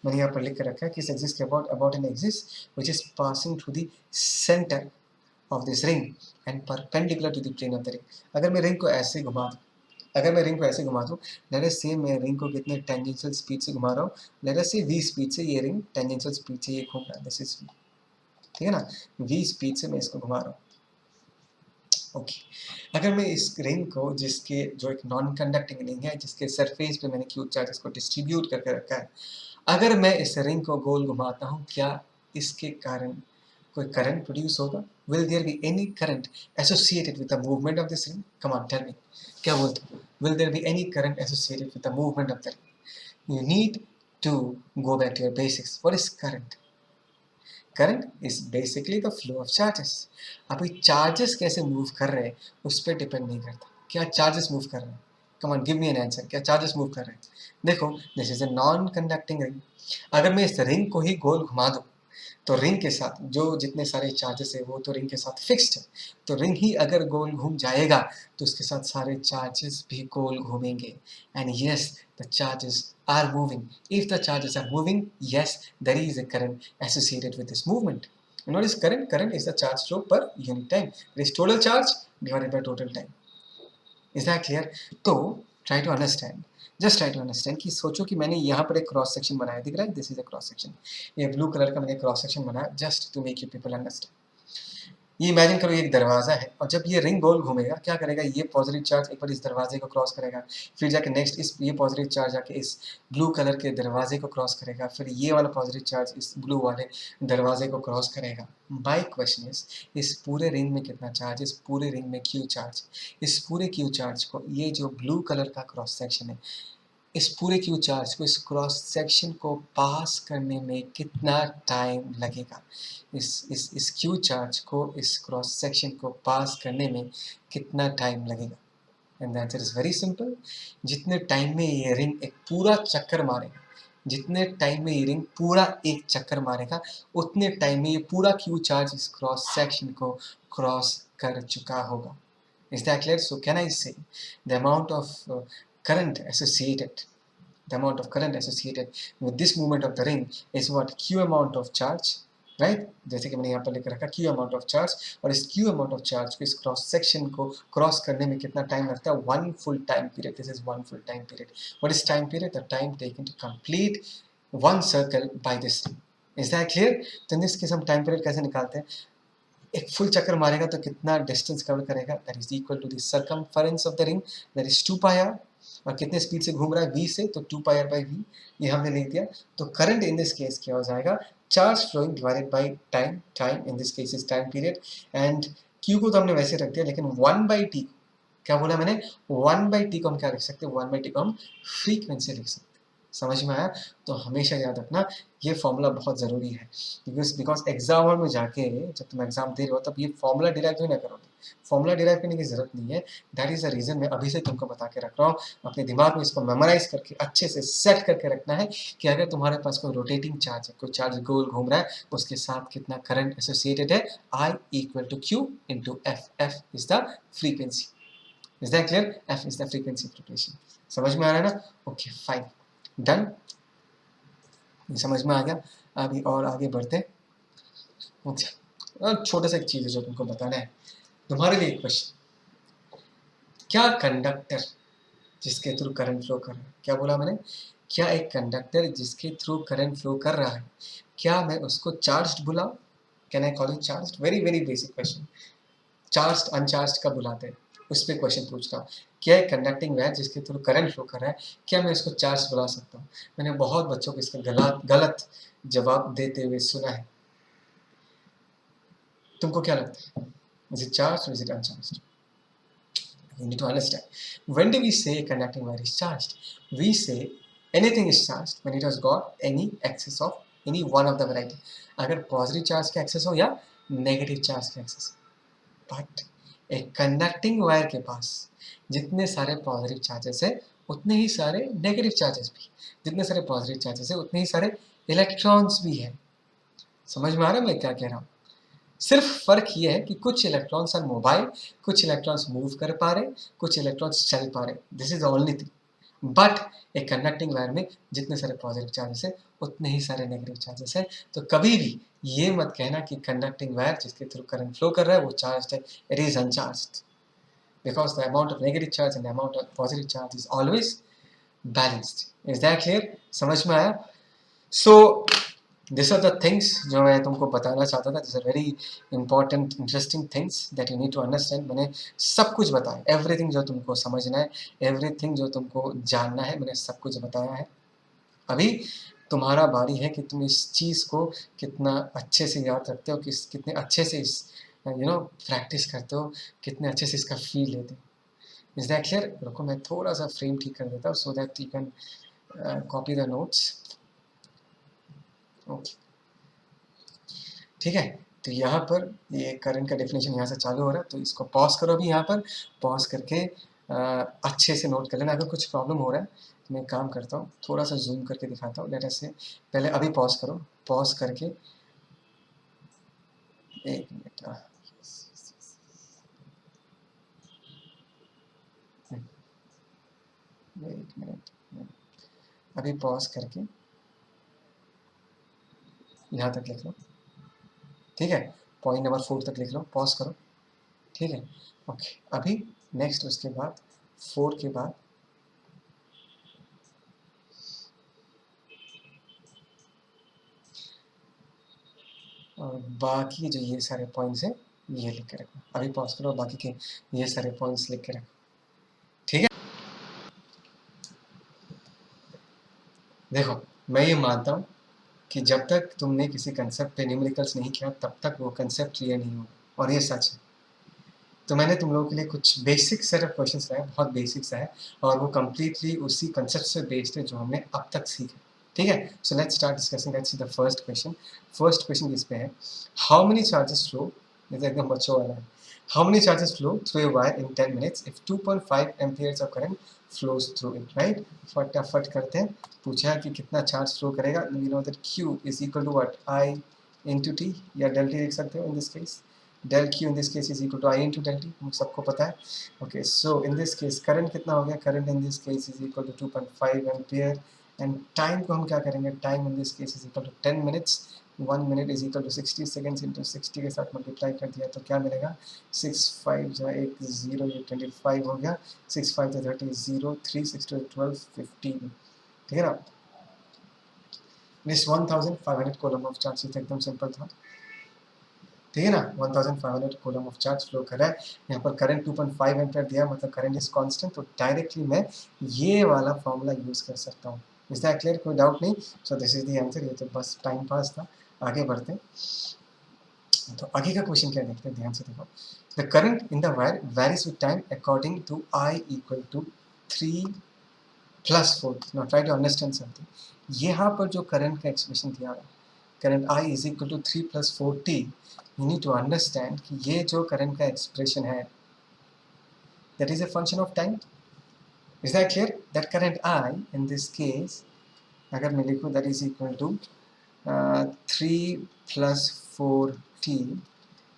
मैंने यहाँ पर लिख कर रखा है कि इस एक्सिस के about about an axis which is passing through the centre of this ring and perpendicular to the plane of the ring. अगर मैं रिंग को ऐसे घुमा दूँ, अगर मैं रिंग को ऐसे घुमा दूँ, लेट अस से मैं रिंग को कितने टेंजेंशियल स्पीड से घुमा रहा हूँ, लेट अस से v स्पीड से ये रिंग टेंजेंशियल स्पीड से ये घूम रहा है, दिस इज v, ठीक है ना, v स्पीड से मैं इसको घुमा रहा हूँ। ओके, अगर मैं इस रिंग को, जिसके जो एक नॉन कंडक्टिंग रिंग है, जिसके सरफेस पे मैंने क्यू चार्जेस को डिस्ट्रीब्यूट करके रखा है, अगर मैं इस रिंग को गोल घुमाता हूँ, क्या इसके कारण कोई करंट प्रोड्यूस होगा? Will there be any current associated with the movement of this ring? Come on tell me, क्या बोलते हो? Will there be any current associated with the movement of the ring? You need to go back to your basics. What is current? Current is basically the flow of charges. अभी चार्जेस कैसे मूव कर रहे हैं उस पर डिपेंड नहीं करता। क्या चार्जेस मूव कर रहे हैं? Come on give me an answer, क्या चार्जेस मूव कर रहे हैं? देखो, this is a non conducting ring. अगर मैं इस रिंग को ही गोल घुमा दूं, तो रिंग के साथ जो जितने सारे चार्जेस है वो तो रिंग के साथ फिक्स्ड है, तो रिंग ही अगर गोल घूम जाएगा तो उसके साथ सारे चार्जेस भी गोल घूमेंगे। And yes, the charges are moving. If the charges are moving, yes, there is a current associated with this movement. And what is current? Current is the charge flow per unit time. It is total charge divided by total time. Is that clear? तो try to understand, just try to understand कि सोचो कि मैंने यहाँ पर एक क्रॉस सेक्शन बनाया, दिख रहा है, this is a cross section, ये ब्लू कलर का मैंने क्रॉस सेक्शन बनाया just to make you people understand. ये इमेजिन करो, ये एक दरवाजा है, और जब ये रिंग गोल घूमेगा, क्या करेगा, ये पॉजिटिव चार्ज एक बार इस दरवाजे को क्रॉस करेगा, फिर जाके नेक्स्ट इस ये पॉजिटिव चार्ज जाके इस ब्लू कलर के दरवाजे को क्रॉस करेगा, फिर ये वाला पॉजिटिव चार्ज इस ब्लू वाले दरवाजे को क्रॉस करेगा। माय क्वेश्चन इज, इस पूरे रिंग में कितना चार्ज, इस पूरे रिंग में क्यू चार्ज, इस पूरे क्यू चार्ज को, ये जो ब्लू कलर का क्रॉस सेक्शन है, इस पूरे क्यू चार्ज को, इस क्रॉस सेक्शन को पास करने में कितना टाइम लगेगा? इस क्यू चार्ज को, इस क्रॉस सेक्शन को पास करने में कितना टाइम लगेगा? And the answer is very simple. जितने टाइम में ये रिंग एक पूरा चक्कर मारेगा, जितने टाइम में ये रिंग पूरा एक चक्कर मारेगा, उतने टाइम में ये पूरा क्यू चार्ज इस क्रॉस सेक्शन को क्रॉस कर चुका होगा। Is that clear? So can I say the amount of current associated, the amount of current associated with this movement of the ring is what? Q amount of charge, right? जैसे कि मैंने यहाँ पर लिख रखा Q amount of charge, और इस Q amount of charge को, इस क्रॉस सेक्शन को क्रॉस करने में कितना टाइम लगता है? 1 full time period. This is 1 full time period. What is time period? The time taken to complete one circle by this ring. Is that clear? तो in this case हम time period कैसे निकालते हैं? एक फुल चक्कर मारेगा तो कितना डिस्टेंस कवर करेगा? That is equal to the circumference of the ring, that is 2 pi r, और कितने स्पीड से घूम रहा है? v से, तो 2 पाई आर बाई v, ये हमने लिख दिया। तो करंट इन दिस केस क्या हो जाएगा? Charge flowing divided by time, time in this case is time period, and q को तो हमने वैसे रख दिया, लेकिन 1 बाई टी, क्या बोला मैंने? 1 बाई टी को हम क्या लिख सकते हैं? 1 बाई टी को हम फ्रीक्वेंसी लिख सकते हैं। समझ में आया? तो हमेशा याद रखना, ये फॉर्मूला बहुत ज़रूरी है, बिकॉज एग्जाम हॉल में जाके जब तुम एग्जाम दे रहे हो तब ये फॉर्मूला डिराइव क्यों ना करोगे? फॉर्मूला डिराइव करने की जरूरत नहीं है। दैट इज द रीजन मैं अभी से तुमको बता के रख रहा हूँ। अपने दिमाग में इसको मेमोराइज करके अच्छे से सेट करके रखना है कि अगर तुम्हारे पास कोई रोटेटिंग चार्ज है, कोई चार्ज गोल घूम रहा है, उसके साथ कितना करंट एसोसिएटेड है? I equal to q into f. F is the frequency. Is that clear? F is the frequency fluctuation. समझ में आ रहा है ना? ओके फाइन, डन, समझ में आ गया। अभी और आगे बढ़ते। अच्छा, और छोटा सा एक चीज़ है जो तुमको बताना है, तुम्हारे लिए एक क्वेश्चन। क्या कंडक्टर जिसके थ्रू करंट फ्लो कर रहा है, क्या बोला मैंने? क्या एक कंडक्टर जिसके थ्रू करंट फ्लो कर रहा है, क्या मैं उसको चार्ज्ड बुलाऊं? Can I call it charged? Very very basic question. Charged uncharged कब बुलाते हैं, उस पर क्वेश्चन पूछ रहा हूँ। क्या एक कंडक्टिंग वायर जिसके थ्रू करंट फ्लो कर रहा है, क्या मैं इसको चार्ज बुला सकता हूँ? मैंने बहुत बच्चों को इसका गलत जवाब देते हुए सुना है। तुमको क्या लगता है? Is it charged or is it uncharged? You need to understand. When do we say a conducting wire is charged? We say anything is charged when it has got any excess of any one of the variety. अगर पॉजिटिव चार्ज का एक्सेस हो या नेगेटिव चार्ज का एक्सेस। बट एक कंडक्टिंग वायर के पास जितने सारे पॉजिटिव चार्जेस है उतने ही सारे नेगेटिव चार्जेस भी, जितने सारे पॉजिटिव चार्जेस है उतने ही सारे इलेक्ट्रॉन्स भी है। समझ में आ रहा है मैं क्या कह रहा हूँ? सिर्फ फर्क ये है कि कुछ इलेक्ट्रॉन्स आर मोबाइल, कुछ इलेक्ट्रॉन्स मूव कर पा रहे, कुछ इलेक्ट्रॉन्स चल पा रहे, this is only thing. But एक कंडक्टिंग वायर में जितने सारे पॉजिटिव चार्जेस है उतने ही सारे नेगेटिव चार्जेस है। तो कभी भी ये मत कहना कि कंडक्टिंग वायर जिसके थ्रू करंट फ्लो कर रहा है वो चार्ज है, it is uncharged, because the amount of negative charge and the amount of positive charge is always balanced. Is that clear? समझ में आया? So this are the things जो मैं तुमको बताना चाहता था। This are very important interesting things that you need to understand. मैंने सब कुछ बताया, एवरीथिंग जो तुमको समझना है, एवरीथिंग जो तुमको जानना है, मैंने सब कुछ बताया है। अभी तुम्हारा बारी है कि तुम इस चीज़ को कितना अच्छे से याद रखते हो, कितने अच्छे से इस प्रैक्टिस करते हो, कितने अच्छे से इसका फील लेते हो। Is that clear? रुको मैं थोड़ा सा फ्रेम ठीक कर देता हूँ so that you can copy the notes. Okay, ठीक है। तो यहाँ पर ये करंट का डेफिनेशन यहाँ से चालू हो रहा है, तो इसको पॉज करो अभी, यहाँ पर पॉज करके अच्छे से नोट कर लेना। अगर कुछ प्रॉब्लम हो रहा है तो मैं काम करता हूँ, थोड़ा सा जूम करके दिखाता हूँ। लेट अस से पहले अभी पॉज करो, पॉज करके एक मिनट, एक मिनट, अभी पॉज करके यहाँ तक लिख लो, ठीक है। पॉइंट नंबर 4 तक लिख लो, पॉज करो, ठीक है। ओके, अभी नेक्स्ट उसके बाद 4 के बाद और बाकी जो ये सारे पॉइंट्स हैं ये लिख के रखो। अभी पॉज करो, बाकी के ये सारे पॉइंट्स लिख के रखो, ठीक है। देखो, मैं ये मानता हूँ कि जब तक तुमने किसी कंसेप्ट पे न्यूमेरिकल्स नहीं किया तब तक वो कंसेप्ट क्लियर नहीं होगा, और ये सच है। तो मैंने तुम लोगों के लिए कुछ बेसिक सेट ऑफ क्वेश्चंस लाए, बहुत बेसिक सा है, और वो कंप्लीटली उसी कंसेप्ट से बेस्ड है जो हमने अब तक सीखे, ठीक है। So let's start discussing. Let's see the first question. First question इस पे है, हाउ मेनी चार्जेस फ्लो, ये एकदम बच्चों वाला है, how many charges flow through a wire in 10 minutes if 2.5 amperes of current flows through it, right? फटाफट करते हैं। पूछा कि कितना चार्ज फ्लो करेगा, you know that q is equal to what, I into t, या del t लिख सकते हो in this case, del q in this case is equal to I into del t, हम सबको पता है। okay, so in this case current कितना हो गया, current in this case is equal to 2.5 ampere, and time को हम क्या करेंगे, time in this case is equal to 10 minutes, 1 minute is equal to 60 seconds into 60 के साथ मल्टीप्लाई कर दिया तो क्या मिलेगा, 6 5 जो 1 0, ये 25 हो गया, 6 5 तो 30, 0 3 6 2 12 15, ठीक है ना। दिस 1500 कूलम ऑफ चार्ज, एकदम सिंपल था, ठीक है ना। 1500 कूलम ऑफ चार्ज फ्लो कर रहा है। यहाँ पर करंट 2.5 एम्पीयर दिया, मतलब करंट इज कांस्टेंट, तो डायरेक्टली मैं ये वाला फॉर्मूला यूज कर सकता हूँ। Is that clear? कोई डाउट नहीं? सो दिस इज द आंसर। ये तो बस टाइम पास था, आगे बढ़ते हैं। तो आगे का क्वेश्चन क्या देखते हैं, ध्यान से देखो। The current in the wire varies with time according to I equal to 3 plus 4। Now try to understand something. यहाँ पर जो करंट का एक्सप्रेशन दिया है, current I is equal to 3 प्लस 4t, you need to understand कि ये जो करंट का एक्सप्रेशन है that is a function of time. Is that clear? That current I in this case, अगर मैं लिखूँ that is equal to 3 plus 4t,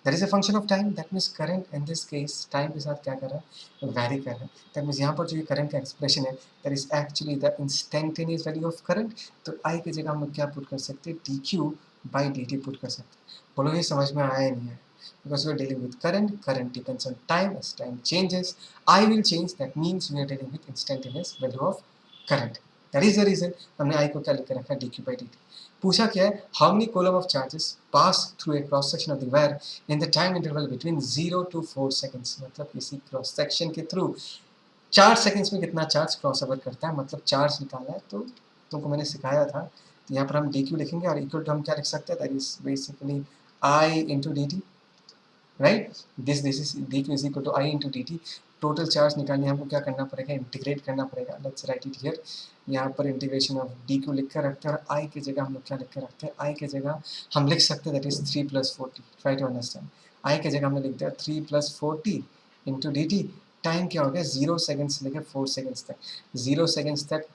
that is a function of time. That means current in this case time के साथ क्या कर रहा है, वैरी कर रहा है। that means यहाँ पर जो ये करंट का एक्सप्रेशन है that is actually the instantaneous value of current। तो I की जगह हम लोग क्या पुट कर सकते हैं, dq by dt पुट कर सकते हैं। बोलो ये समझ में आया या नहीं है? Because we are dealing with current, current depends on time, as time changes I will change, that means we are dealing with instantaneous value of current। that is the reason हमने I को क्या लिख के रखा है, dq by dt। पूछा क्या है, how many coulomb of charges pass through a cross section of the wire in the time interval between 0 to 4 seconds. मतलब किसी क्रॉस सेक्शन के थ्रू 4 सेकंड्स में कितना चार्ज क्रॉस ओवर करता है, मतलब चार्ज निकालना है। तो तुमको मैंने सिखाया था, तो यहाँ पर हम डी क्यू लिखेंगे और इक्वल टू हम क्या लिख सकते हैं, that is basically I into D t, right. This is d q is equal to I into D t. Total charge निकालने हमको क्या करना पड़ेगा, इंटीग्रेट करना पड़ेगा। Let's write it here. यहाँ पर इंटीग्रेशन ऑफ डी क्यू लिख कर रखते हैं, और आई की जगह हम लोग क्या लिख कर रखते हैं, आई की जगह हम लिख सकते हैं that is 3 plus 40। Try to understand. I की जगह हमने लिख दिया 3 plus 40 into D T, time क्या हो गया 0 सेकेंड्स से लेकर 4 सेकेंड्स तक, 0 सेकेंड्स तक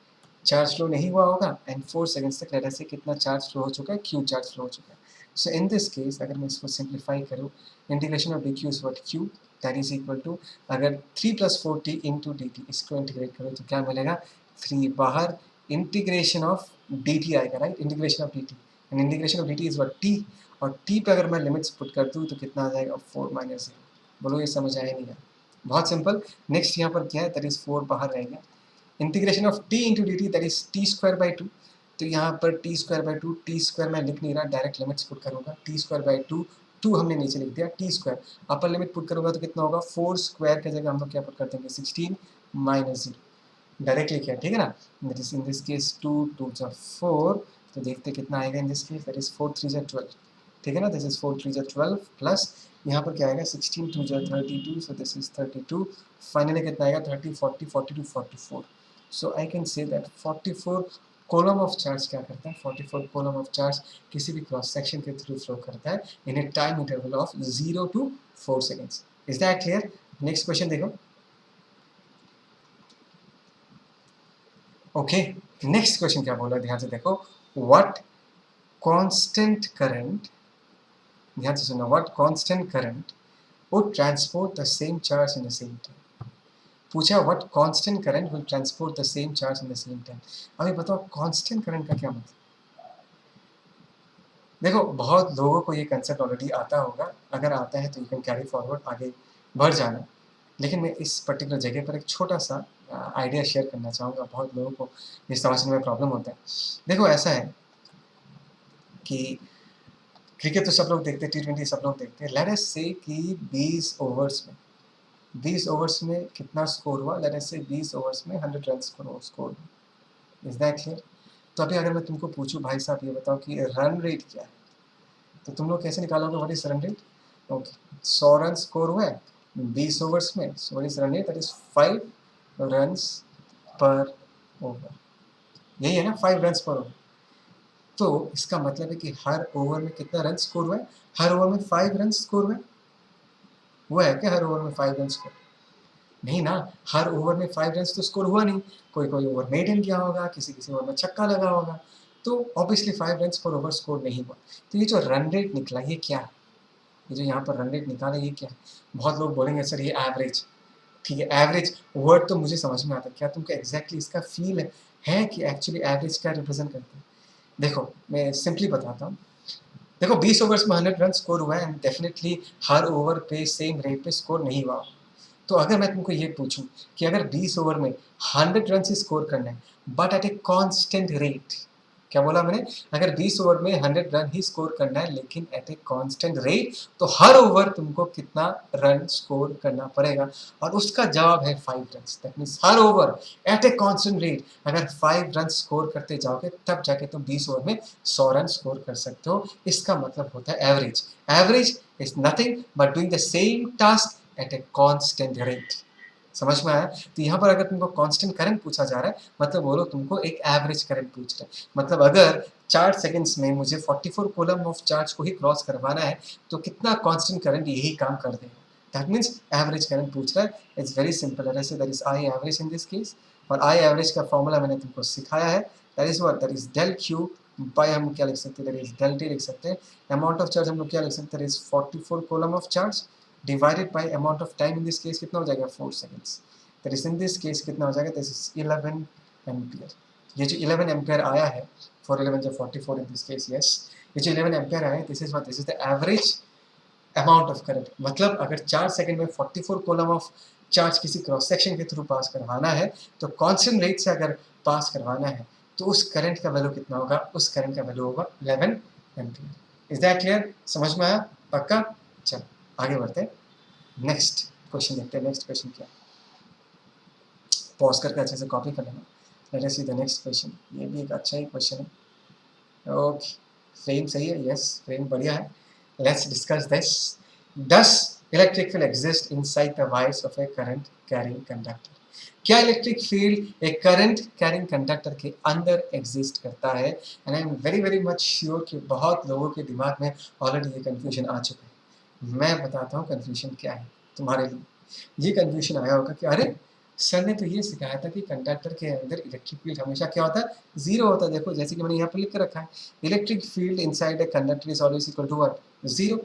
चार्ज फ्लो नहीं हुआ होगा एंड 4 सेकेंड्स तक लेटर से कितना चार्ज फ्लो हो चुका है, क्यू चार्ज फ्लो हो चुका है. सो इन दिस केस अगर मैं इसको सिंप्लीफाई करूँ, integration of d q is what, q that is equal to, अगर 3 + 4t इंटू डी टी इसको इंटीग्रेट करो तो क्या मिलेगा, 3 बाहर इंटीग्रेशन ऑफ डी टी आएगा, right, integration of d t, and integration of d t is what, t, और टी पे अगर मैं लिमिट्स पुट कर दूँ तो कितना आ जाएगा 4 - 0. बोलो ये समझ आया नहीं आया? बहुत सिंपल. नेक्स्ट यहाँ पर क्या है, दैट इज 4 बाहर रहेगा, integration of t into D T that is t²/2. तो यहाँ पर t²/2, t² मैं लिख नहीं रहा, डायरेक्ट लिमिट्स पुट करूँगा, t²/2, 2 हमने नीचे लिख दिया, t², अपर लिमिट पुट करूँगा तो कितना होगा, 4² की जगह हम लोग क्या पुट कर देंगे, 16 - 0, डायरेक्टली किया, ठीक है ना. That is in this case 2 2 × 4, तो देखते कितना आएगा इन दिस केस, दैट इज 4 3 × 12, ठीक है ना. दिस इज 4 3 × 12 प्लस यहाँ पर क्या आएगा 16 2 × 32, सो दिस इज 32, फाइनली कितना आएगा 30 40 42 44. So I can say that 44 coulomb of charge क्या करता है, 44 कॉलम ऑफ चार्ज किसी भी क्रॉस सेक्शन के थ्रू फ्लो करता है in a time interval of 0 to 4 seconds. Is that clear? Next question देखो. ओके, नेक्स्ट क्वेश्चन क्या बोला, ध्यान से देखो. व्हाट कांस्टेंट करंट, ध्यान से सुनो, what constant current would transport the same charge in the same time. पूछा what constant current will transport the same charge in the same time. अभी बताओ कांस्टेंट करंट का क्या मतलब. देखो बहुत लोगों को ये कंसेप्ट ऑलरेडी आता होगा, अगर आता है तो यू कैन कैरी फॉरवर्ड, आगे बढ़ जाना. लेकिन मैं इस पर्टिकुलर जगह पर एक छोटा सा आइडिया शेयर करना चाहूँगा, बहुत लोगों को ये समझने में प्रॉब्लम होता है. देखो ऐसा है कि क्रिकेट तो सब लोग देखते हैं, T20 सब लोग देखते हैं. लेट अस से कि 20 ओवर्स में कितना स्कोर हुआ, लेट अस से 20 ओवर्स में 100 run score. Is that clear? तो अभी अगर मैं तुमको पूछूं भाई साहब ये बताओ कि रन रेट क्या है, तो तुम लोग कैसे निकालोगे what is run rate. Okay, 100 run score हुआ है 20 ओवर्स में, so what is run rate, that is 5 runs पर ओवर. यही है ना, 5 रन्स पर ओवर. तो इसका मतलब है कि हर ओवर में कितना रन स्कोर हुआ है, हर ओवर में 5 रन स्कोर हुआ है क्या, हर ओवर में 5 रन स्कोर नहीं ना, हर ओवर में 5 रन तो स्कोर हुआ नहीं, कोई कोई ओवर मेडन किया होगा, किसी किसी ओवर में छक्का लगा होगा, तो ऑब्वियसली 5 रन पर ओवर स्कोर नहीं हुआ. तो ये जो रन रेट निकला ये क्या है, ये जो यहाँ पर रन रेट निकाला ये क्या है. बहुत लोग बोलेंगे सर ये एवरेज, ठीक है, एवरेज वर्ड तो मुझे समझ में आता है, क्या तुमको एग्जैक्टली इसका फील है कि एक्चुअली एवरेज क्या रिप्रेजेंट करता है. देखो मैं सिंपली बताता हूँ. देखो 20 ओवर्स में 100 रन स्कोर हुआ है एंड डेफिनेटली हर ओवर पे सेम रेट पे स्कोर नहीं हुआ. तो अगर मैं तुमको ये पूछूं कि अगर 20 ओवर में 100 रन स्कोर करना है but at a constant rate, क्या बोला मैंने, अगर 20 ओवर में 100 रन ही स्कोर करना है लेकिन एट ए कांस्टेंट रेट, तो हर ओवर तुमको कितना रन स्कोर करना पड़ेगा, और उसका जवाब है 5 रन. दैट मीन्स हर over at a constant rate अगर 5 रन स्कोर करते जाओगे तब जाके तुम 20 ओवर में 100 रन स्कोर कर सकते हो. इसका मतलब होता है average. Average is nothing but doing the same task at a constant rate. समझ में आया? तो यहाँ पर अगर तुमको कांस्टेंट करंट पूछा जा रहा है, मतलब बोलो तुमको एक एवरेज करंट पूछ रहा है. मतलब अगर 4 सेकंड्स में मुझे 44 कॉलम ऑफ चार्ज को ही क्रॉस करवाना है तो कितना कांस्टेंट करंट यही काम कर देगा. दैट मीन्स एवरेज करंट पूछ रहा है. It's very simple. ऐसे that is I average in this case, और आई एवरेज का फॉर्मूला मैंने तुमको सिखाया है. That is what, that is del Q by, हम क्या लिख सकते हैं, दैट इज डेल टी लिख सकते हैं. अमाउंट ऑफ चार्ज हम लोग क्या लिख सकते हैं, that is 44 coulomb of charge divided by amount of time, in this case कितना हो जाएगा 4 seconds. That is in this case कितना हो जाएगा, दिस इज 11 एम्पियर. ये जो 11 एम्पियर आया है, 4 11 जो 44 इन दिस केस, यस, ये जो 11 एम्पियर आया है, this is what, this is the average amount of current. मतलब अगर 4 सेकंड में 44 कॉलम ऑफ चार्ज किसी क्रॉस सेक्शन के थ्रू पास करवाना है, तो कांस्टेंट रेट से अगर पास करवाना है तो उस करंट का वैल्यू कितना होगा, उस करंट का वैल्यू होगा 11 एम्पियर. Is that clear? समझ में आया? पक्का? चलो आगे बढ़ते हैं, नेक्स्ट क्वेश्चन देखते हैं. नेक्स्ट क्वेश्चन क्या, पॉज करके अच्छे से कॉपी कर लेना. Let us see the next question. ये भी एक अच्छा ही क्वेश्चन है. ओके, फ्रेम सही है, यस फ्रेम बढ़िया है. Let's discuss this. Does electric field exist inside the wires of A current carrying conductor. क्या इलेक्ट्रिक फील्ड एक करंट कैरिंग कंडक्टर के अंदर एग्जिस्ट करता है? And I am very very much sure कि बहुत लोगों के दिमाग में ऑलरेडी ये कंफ्यूजन आ चुका है. मैं बताता हूँ कंफ्यूजन क्या है तुम्हारे लिए. ये कंफ्यूजन आया होगा कि अरे सर ने तो ये सिखाया था कि कंडक्टर के अंदर इलेक्ट्रिक फील्ड हमेशा क्या होता है, जीरो होता है। देखो जैसे कि मैंने यहाँ पर लिख कर रखा है, electric field inside a conductor is always equal to what, zero.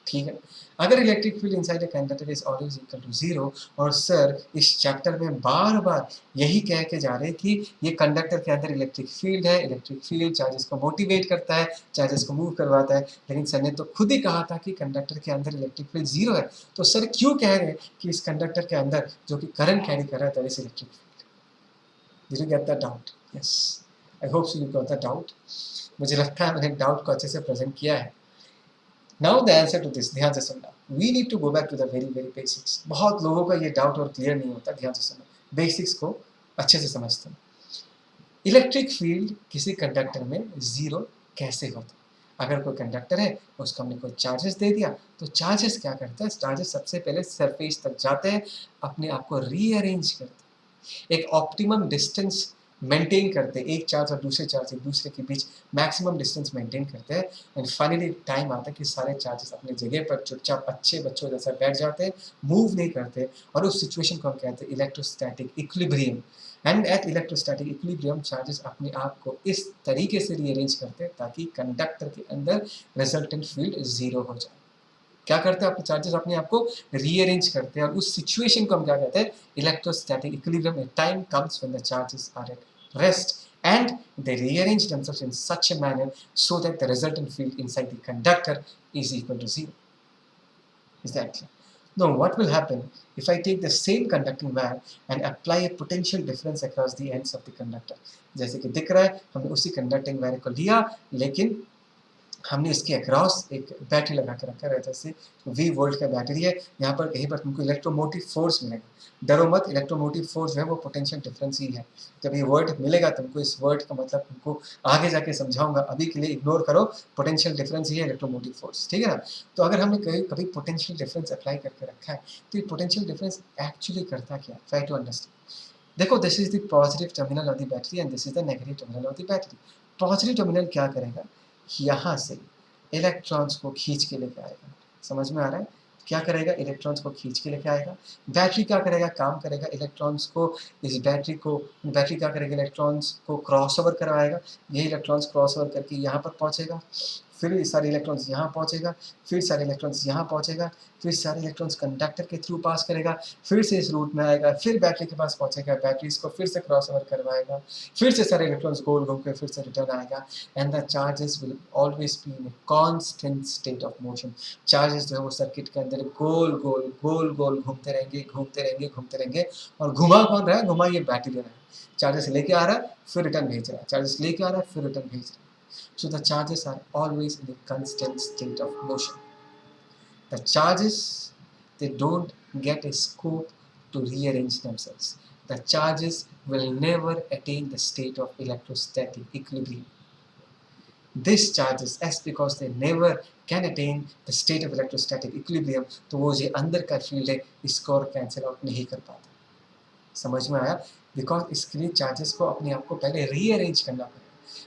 ठीक है, अगर electric field inside a conductor is always equal to zero, और सर इस चैप्टर में बार बार यही कह के जा रहे हैं कि ये कंडक्टर के अंदर इलेक्ट्रिक फील्ड है, इलेक्ट्रिक फील्ड चार्जेस को मोटिवेट करता है, चार्जेस को मूव करवाता है, लेकिन सर ने तो खुद ही कहा था कि कंडक्टर के अंदर इलेक्ट्रिक फील्ड जीरो है। तो सर क्यों कह रहे हैं कि इस कंडक्टर के अंदर जो कि करंट कैरी कर रहा है इस electric field? Did you get that doubt? Yes, I hope so you got that doubt. मुझे लगता है मैंने डाउट को अच्छे से प्रेजेंट किया है। Now the answer to this, ध्यान से सुनना, we need to go back to the very basics। बहुत लोगों का ये डाउट और क्लियर नहीं होता, ध्यान से सुनना, बेसिक्स को अच्छे से समझते हैं। इलेक्ट्रिक फील्ड किसी कंडक्टर में जीरो कैसे होता है? अगर कोई कंडक्टर है, उसको हमने कोई चार्जेस दे दिया, तो चार्जेस क्या करते हैं? चार्जेस सबसे पहले सरफेस तक जाते हैं, अपने आप को रीअरेंज करते हैं, एक ऑप्टिमम डिस्टेंस मेंटेन करते हैं, एक चार्ज और दूसरे चार्ज एक दूसरे के बीच मैक्सिमम डिस्टेंस मेंटेन करते हैं, एंड फाइनली टाइम आता है कि सारे चार्जेस अपनी जगह पर चुपचाप अच्छे बच्चों जैसा बैठ जाते हैं, मूव नहीं करते, और उस सिचुएशन को हम कहते हैं electrostatic equilibrium. And at electrostatic equilibrium charges अपने आप को इस तरीके से रीअरेंज करते हैं ताकि कंडक्टर के अंदर रिजल्टेंट फील्ड जीरो हो जाए। क्या करते हैं? आपके चार्जेस अपने आप को रीअरेंज करते हैं, और उस सिचुएशन को हम क्या कहते हैं? Electrostatic equilibrium. Time comes when the charges are at rest and they rearrange themselves in such a manner so that the resultant field inside the conductor is equal to zero. Is that clear? Now what will happen if I take the same conducting wire and apply a potential difference across the ends of the conductor? जैसे कि दिख रहा है, हमने उसी कंडक्टिंग वायर को लिया, लेकिन हमने इसके अक्रॉस एक बैटरी लगा के रखा है, जैसे V वोल्ट का बैटरी है, यहाँ पर कहीं पर तुमको इलेक्ट्रोमोटिव फोर्स मिलेगा। डरो मत, इलेक्ट्रोमोटिव फोर्स जो है वो पोटेंशियल डिफरेंस ही है। जब ये वर्ड मिलेगा तुमको, इस वर्ड का मतलब तुमको आगे जाके समझाऊंगा, अभी के लिए इग्नोर करो, पोटेंशियल डिफरेंस ही है इलेक्ट्रोमोटिव फोर्स, ठीक है ना। तो अगर हमने कभी पोटेंशियल डिफरेंस अप्लाई करके रखा है, तो ये पोटेंशियल डिफरेंस एक्चुअली करता क्या है? Try to understand. देखो, this is the positive terminal of the battery and this is the negative terminal of the battery. Positive terminal क्या करेगा? यहाँ से इलेक्ट्रॉन्स को खींच के लेके आएगा। समझ में आ रहा है? क्या करेगा? इलेक्ट्रॉन्स को खींच के लेके आएगा। बैटरी क्या करेगा? काम करेगा इलेक्ट्रॉन्स को, इस बैटरी क्या करेगा? इलेक्ट्रॉन्स को क्रॉसओवर करवाएगा। ये इलेक्ट्रॉन्स क्रॉसओवर करके यहाँ पर पहुँचेगा, फिर ये सारे इलेक्ट्रॉन्स यहाँ पहुँचेगा, फिर सारे इलेक्ट्रॉन्स यहाँ पहुँचेगा, फिर सारे इलेक्ट्रॉन्स कंडक्टर के थ्रू पास करेगा, फिर से इस रूट में आएगा, फिर बैटरी के पास पहुँचेगा, बैटरी इसको फिर से क्रॉसओवर करवाएगा, फिर से सारे इलेक्ट्रॉन्स गोल घूम के फिर से रिटर्न आएगा, and the charges will always be in a constant state of motion. Charges जो है वो सर्किट के अंदर गोल घूमते रहेंगे, घूमते रहेंगे, और घुमा कौन रहा है? घुमा ये बैटरी रहा है। चार्जेस लेके आ रहा है, फिर रिटर्न भेज रहा है, चार्जेस लेके आ रहा है, फिर रिटर्न भेज रहा है। So the charges are always in a constant state of motion. The charges, they don't get a scope to rearrange themselves. The charges will never attain the state of electrostatic equilibrium. These charges, as because they never can attain the state of electrostatic equilibrium, तो वो जो अंदर का फील्ड है इसको और कैंसिल आउट नहीं कर पाता। समझ में आया? बिकॉज इसके लिए चार्जेस को अपने आप को पहले रीअरेंज करना पड़ेगा।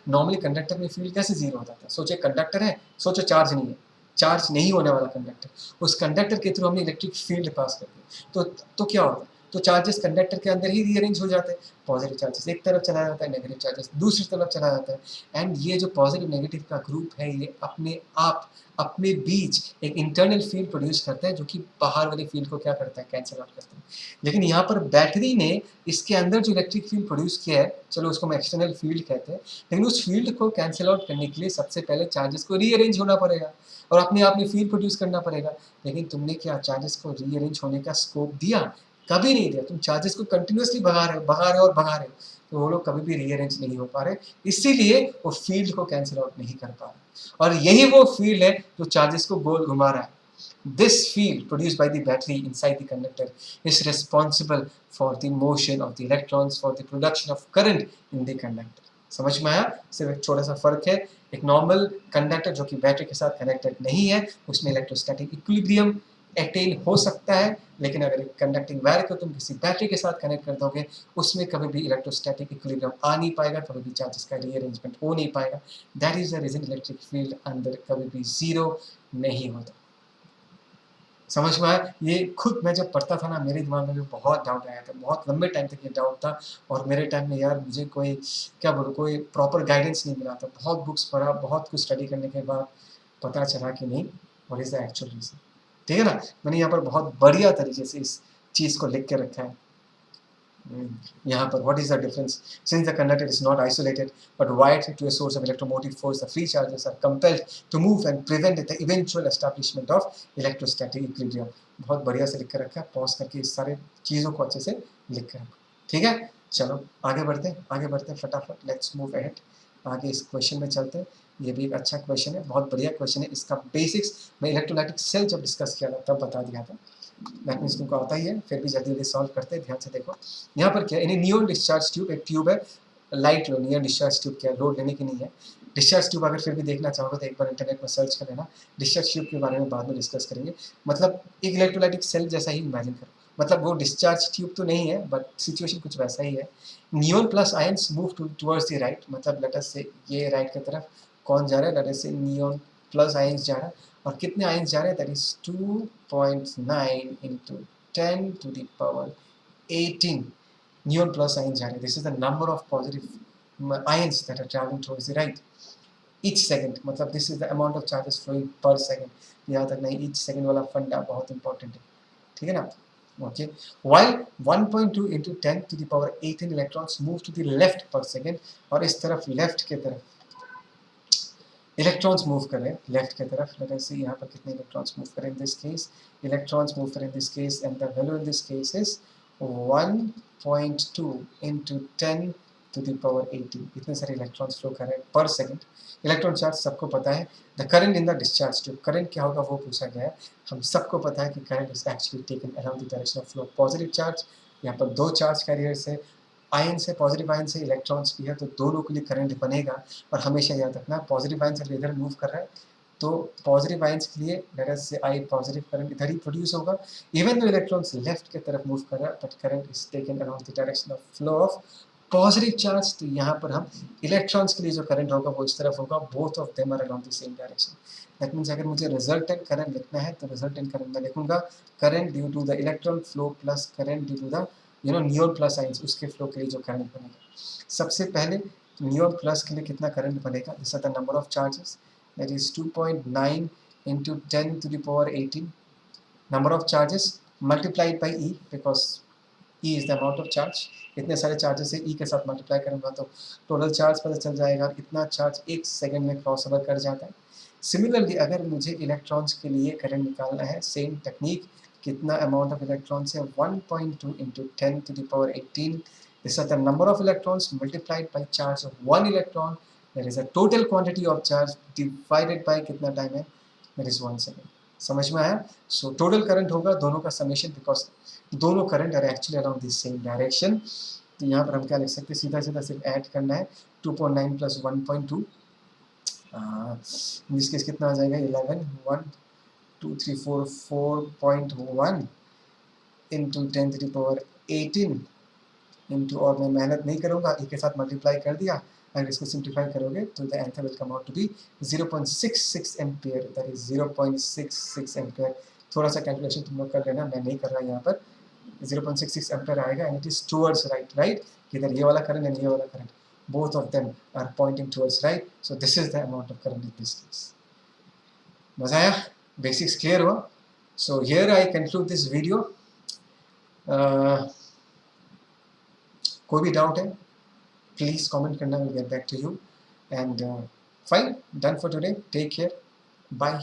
नॉर्मली कंडक्टर में फील्ड कैसे जीरो होता था? सोचे कंडक्टर है, सोचो चार्ज नहीं है, चार्ज नहीं होने वाला कंडक्टर, उस कंडक्टर के थ्रू हमने इलेक्ट्रिक फील्ड पास कर दिया, तो क्या होता है? तो चार्जेस कंडक्टर के अंदर ही रीअरेंज हो जाते हैं। पॉजिटिव चार्जेस एक तरफ चला जाता है, नेगेटिव चार्जेस दूसरी तरफ चला जाता है, एंड ये जो पॉजिटिव नेगेटिव का ग्रुप है ये अपने आप अपने बीच एक इंटरनल फील्ड प्रोड्यूस करता है, जो कि बाहर वाली फील्ड को क्या करता है? कैंसिल आउट करता है। लेकिन यहाँ पर बैटरी ने इसके अंदर जो इलेक्ट्रिक फील्ड प्रोड्यूस किया है, चलो उसको हम एक्सटर्नल फील्ड कहते हैं, लेकिन उस फील्ड को कैंसिल आउट करने के लिए सबसे पहले चार्जेस को रीअरेंज होना पड़ेगा और अपने आप में फील्ड प्रोड्यूस करना पड़ेगा। लेकिन तुमने क्या चार्जेस को रीअरेंज होने का स्कोप दिया? कभी नहीं दिया। तुम चार्जेस को कंटिन्यूसली भगा रहे हो, तो वो लोग कभी भी रीअरेंज नहीं हो पा रहे, इसीलिए वो फील्ड को कैंसिल आउट नहीं कर पा रहे, और यही वो फील्ड है जो चार्जेस को गोल घुमा रहा है। This field produced by the battery inside the conductor is responsible for the motion of the electrons, for the production of current in the conductor. समझ में आया? सिर्फ एक छोटा सा फर्क है, एक नॉर्मल कंडक्टर जो कि बैटरी के साथ कनेक्टेड नहीं है, उसमें इलेक्ट्रोस्टैटिक इक्विलिब्रियम अटेन हो सकता है, लेकिन अगर एक कंडक्टिंग वायर को तुम किसी बैटरी के साथ कनेक्ट कर दोगे, उसमें कभी भी इलेक्ट्रोस्टैटिक इक्विलिब्रियम आ नहीं पाएगा, कभी भी चार्जेस का रीअरेंजमेंट हो नहीं पाएगा। That is the reason electric field अंदर कभी भी जीरो नहीं होता। समझ में आया? ये खुद मैं जब पढ़ता था ना, मेरे दिमाग में भी बहुत डाउट आया था, बहुत लंबे टाइम तक ये डाउट था। और मेरे टाइम में यार मुझे कोई क्या बोलूँ, कोई प्रॉपर गाइडेंस नहीं मिला था। बहुत बुक्स पढ़ा, बहुत कुछ स्टडी करने के बाद पता चला कि नहीं, what is the actual reason. ठीक है ना? मैंने यहाँ पर बहुत बढ़िया तरीके से इस चीज़ को लिख के रखा है। यहाँ पर what is the difference? Since the conductor is not isolated but wired to a source of electromotive force, the free charges are compelled to move and prevent the eventual establishment of electrostatic equilibrium. बहुत बढ़िया से लिख कर रखा है, पॉज करके इस सारे चीज़ों को अच्छे से लिख कर रखो। ठीक है, चलो आगे बढ़ते हैं फटाफट। लेट्स मूव अहेड, आगे इस क्वेश्चन में चलते हैं। ये भी एक अच्छा क्वेश्चन है, बहुत बढ़िया क्वेश्चन है। इसका बेसिक्स मैं इलेक्ट्रोलाइटिक सेल जब डिस्कस किया था तब बता दिया था। दैट मीन्स तुमको आता ही है, फिर भी जल्दी जल्दी सॉल्व करते हैं। ध्यान से देखो, यहाँ पर क्या है, इन नियॉन डिस्चार्ज ट्यूब, एक ट्यूब है, लाइट लो, नियॉन डिस्चार्ज ट्यूब क्या है, लोड लेने की नहीं है। डिस्चार्ज ट्यूब अगर फिर भी देखना चाहोगे तो एक बार इंटरनेट में सर्च कर लेना। डिस्चार्ज ट्यूब के बारे में बाद में डिस्कस करेंगे। मतलब एक इलेक्ट्रोलाइटिक सेल जैसा ही इमेजिन करो, मतलब वो डिस्चार्ज ट्यूब तो नहीं है बट सिचुएशन कुछ वैसा ही है। Neon plus ions move towards the right, मतलब लेट अस से ये राइट की तरफ कौन जा रहा है, लेट अस से नियॉन प्लस आयंस जा रहा है। और कितने आयंस जा रहे हैं, that is 2.9 into 10 to the power 18 neon plus ions जा रहे हैं। This is the number of positive ions that are traveling towards the right each second, मतलब this is the amount of charges flowing per second। यहाँ तक नहीं, each second वाला फंडा बहुत इंपॉर्टेंट है, ठीक है ना? Okay, while 1.2 into 10 to the power 18 electrons move to the left per second, और इस तरफ लेफ्ट के तरफ इलेक्ट्रॉन्स मूव कर रहे हैं, लेफ्ट की तरफ। लेट अस सी यहाँ पर कितने इलेक्ट्रॉन्स मूव करें in this case, electrons move करें in this case, and the value in this case is 1.2 into 10 to the power 18। इतने सारे इलेक्ट्रॉन्स फ्लो कर रहे हैं पर सेकंड। इलेक्ट्रॉन चार्ज सबको पता है। The current in the discharge tube, current क्या होगा वो पूछा गया है। हम सबको पता है कि current is actually taken around the direction of flow. Positive charge, यहाँ पर दो चार्ज कैरियर्स है, आयन से, पॉजिटिव आयन से, इलेक्ट्रॉन्स भी है, तो दोनों के लिए करंट बनेगा। और हमेशा याद रखना, पॉजिटिव आयन अगर इधर मूव कर रहा है तो पॉजिटिव आयंस के लिए लेट अस से आई पॉजिटिव करंट इधर ही प्रोड्यूस होगा। इवन दो इलेक्ट्रॉन्स लेफ्ट की तरफ मूव कर रहा है but current is taken around the direction of flow of positive charge. तो यहाँ पर हम इलेक्ट्रॉन्स के लिए जो करंट होगा वो इस तरफ होगा, both of them are around the same direction. दैट मीन्स अगर मुझे रिजल्टेंट करंट लिखना है तो रिजल्टेंट करंट मैं लिखूंगा current due to the electron flow plus current due to the neon plus ions, उसके फ्लो के लिए जो करंट बनेगा। सबसे पहले नियॉन प्लस के लिए कितना करंट बनेगा, this are the number of charges, that is 2.9 into 10 to the power 18 number of charges multiplied by E, because E is the amount of charge। इतने सारे चार्जेस से E के साथ मल्टीप्लाई करूंगा तो टोटल चार्ज पता चल जाएगा। इतना चार्ज एक सेकंड में क्रॉस ओवर कर जाता है। सिमिलरली अगर मुझे इलेक्ट्रॉन्स के लिए करंट निकालना है, सेम टेक्निक, कितना अमाउंट ऑफ इलेक्ट्रॉन्स है, 1.2 into 10 to the power 18, this is the number of electrons multiplied by charge of one electron, there is a total quantity of charge divided by कितना टाइम है, that is 1 second। समझ में आया? सो टोटल करंट होगा दोनों का समेशन, बिकॉज दोनों current are actually around the same direction. तो यहाँ पर हम क्या लिख सकते हैं, सीधा सीधा सिर्फ ऐड करना है, 2.9 प्लस 1.2, इन दिस केस कितना आ जाएगा, 11, 1 2 3 4 4.1 into 10 to the power 18 into, और मैं मेहनत नहीं करूँगा, ई के साथ मल्टीप्लाई कर दिया। अगर इसको सिंप्लीफाई करोगे तो the answer will come out to be 0.66 ampere, that is 0.66 ampere. थोड़ा सा कैलकुलेशन तुम लोग कर लेना, मैं नहीं कर रहा यहाँ पर। 0.66 एम्पियर आएगा and it is towards right, right, इधर ये वाला करंट एंड ये वाला current, both of them are pointing towards right, so this is the amount of current in this case। मजा आया? बेसिक्स क्लियर हुआ? So here I conclude this video। कोई भी डाउट है प्लीज कमेंट करना, will get back to you and fine, done for today, take care, bye.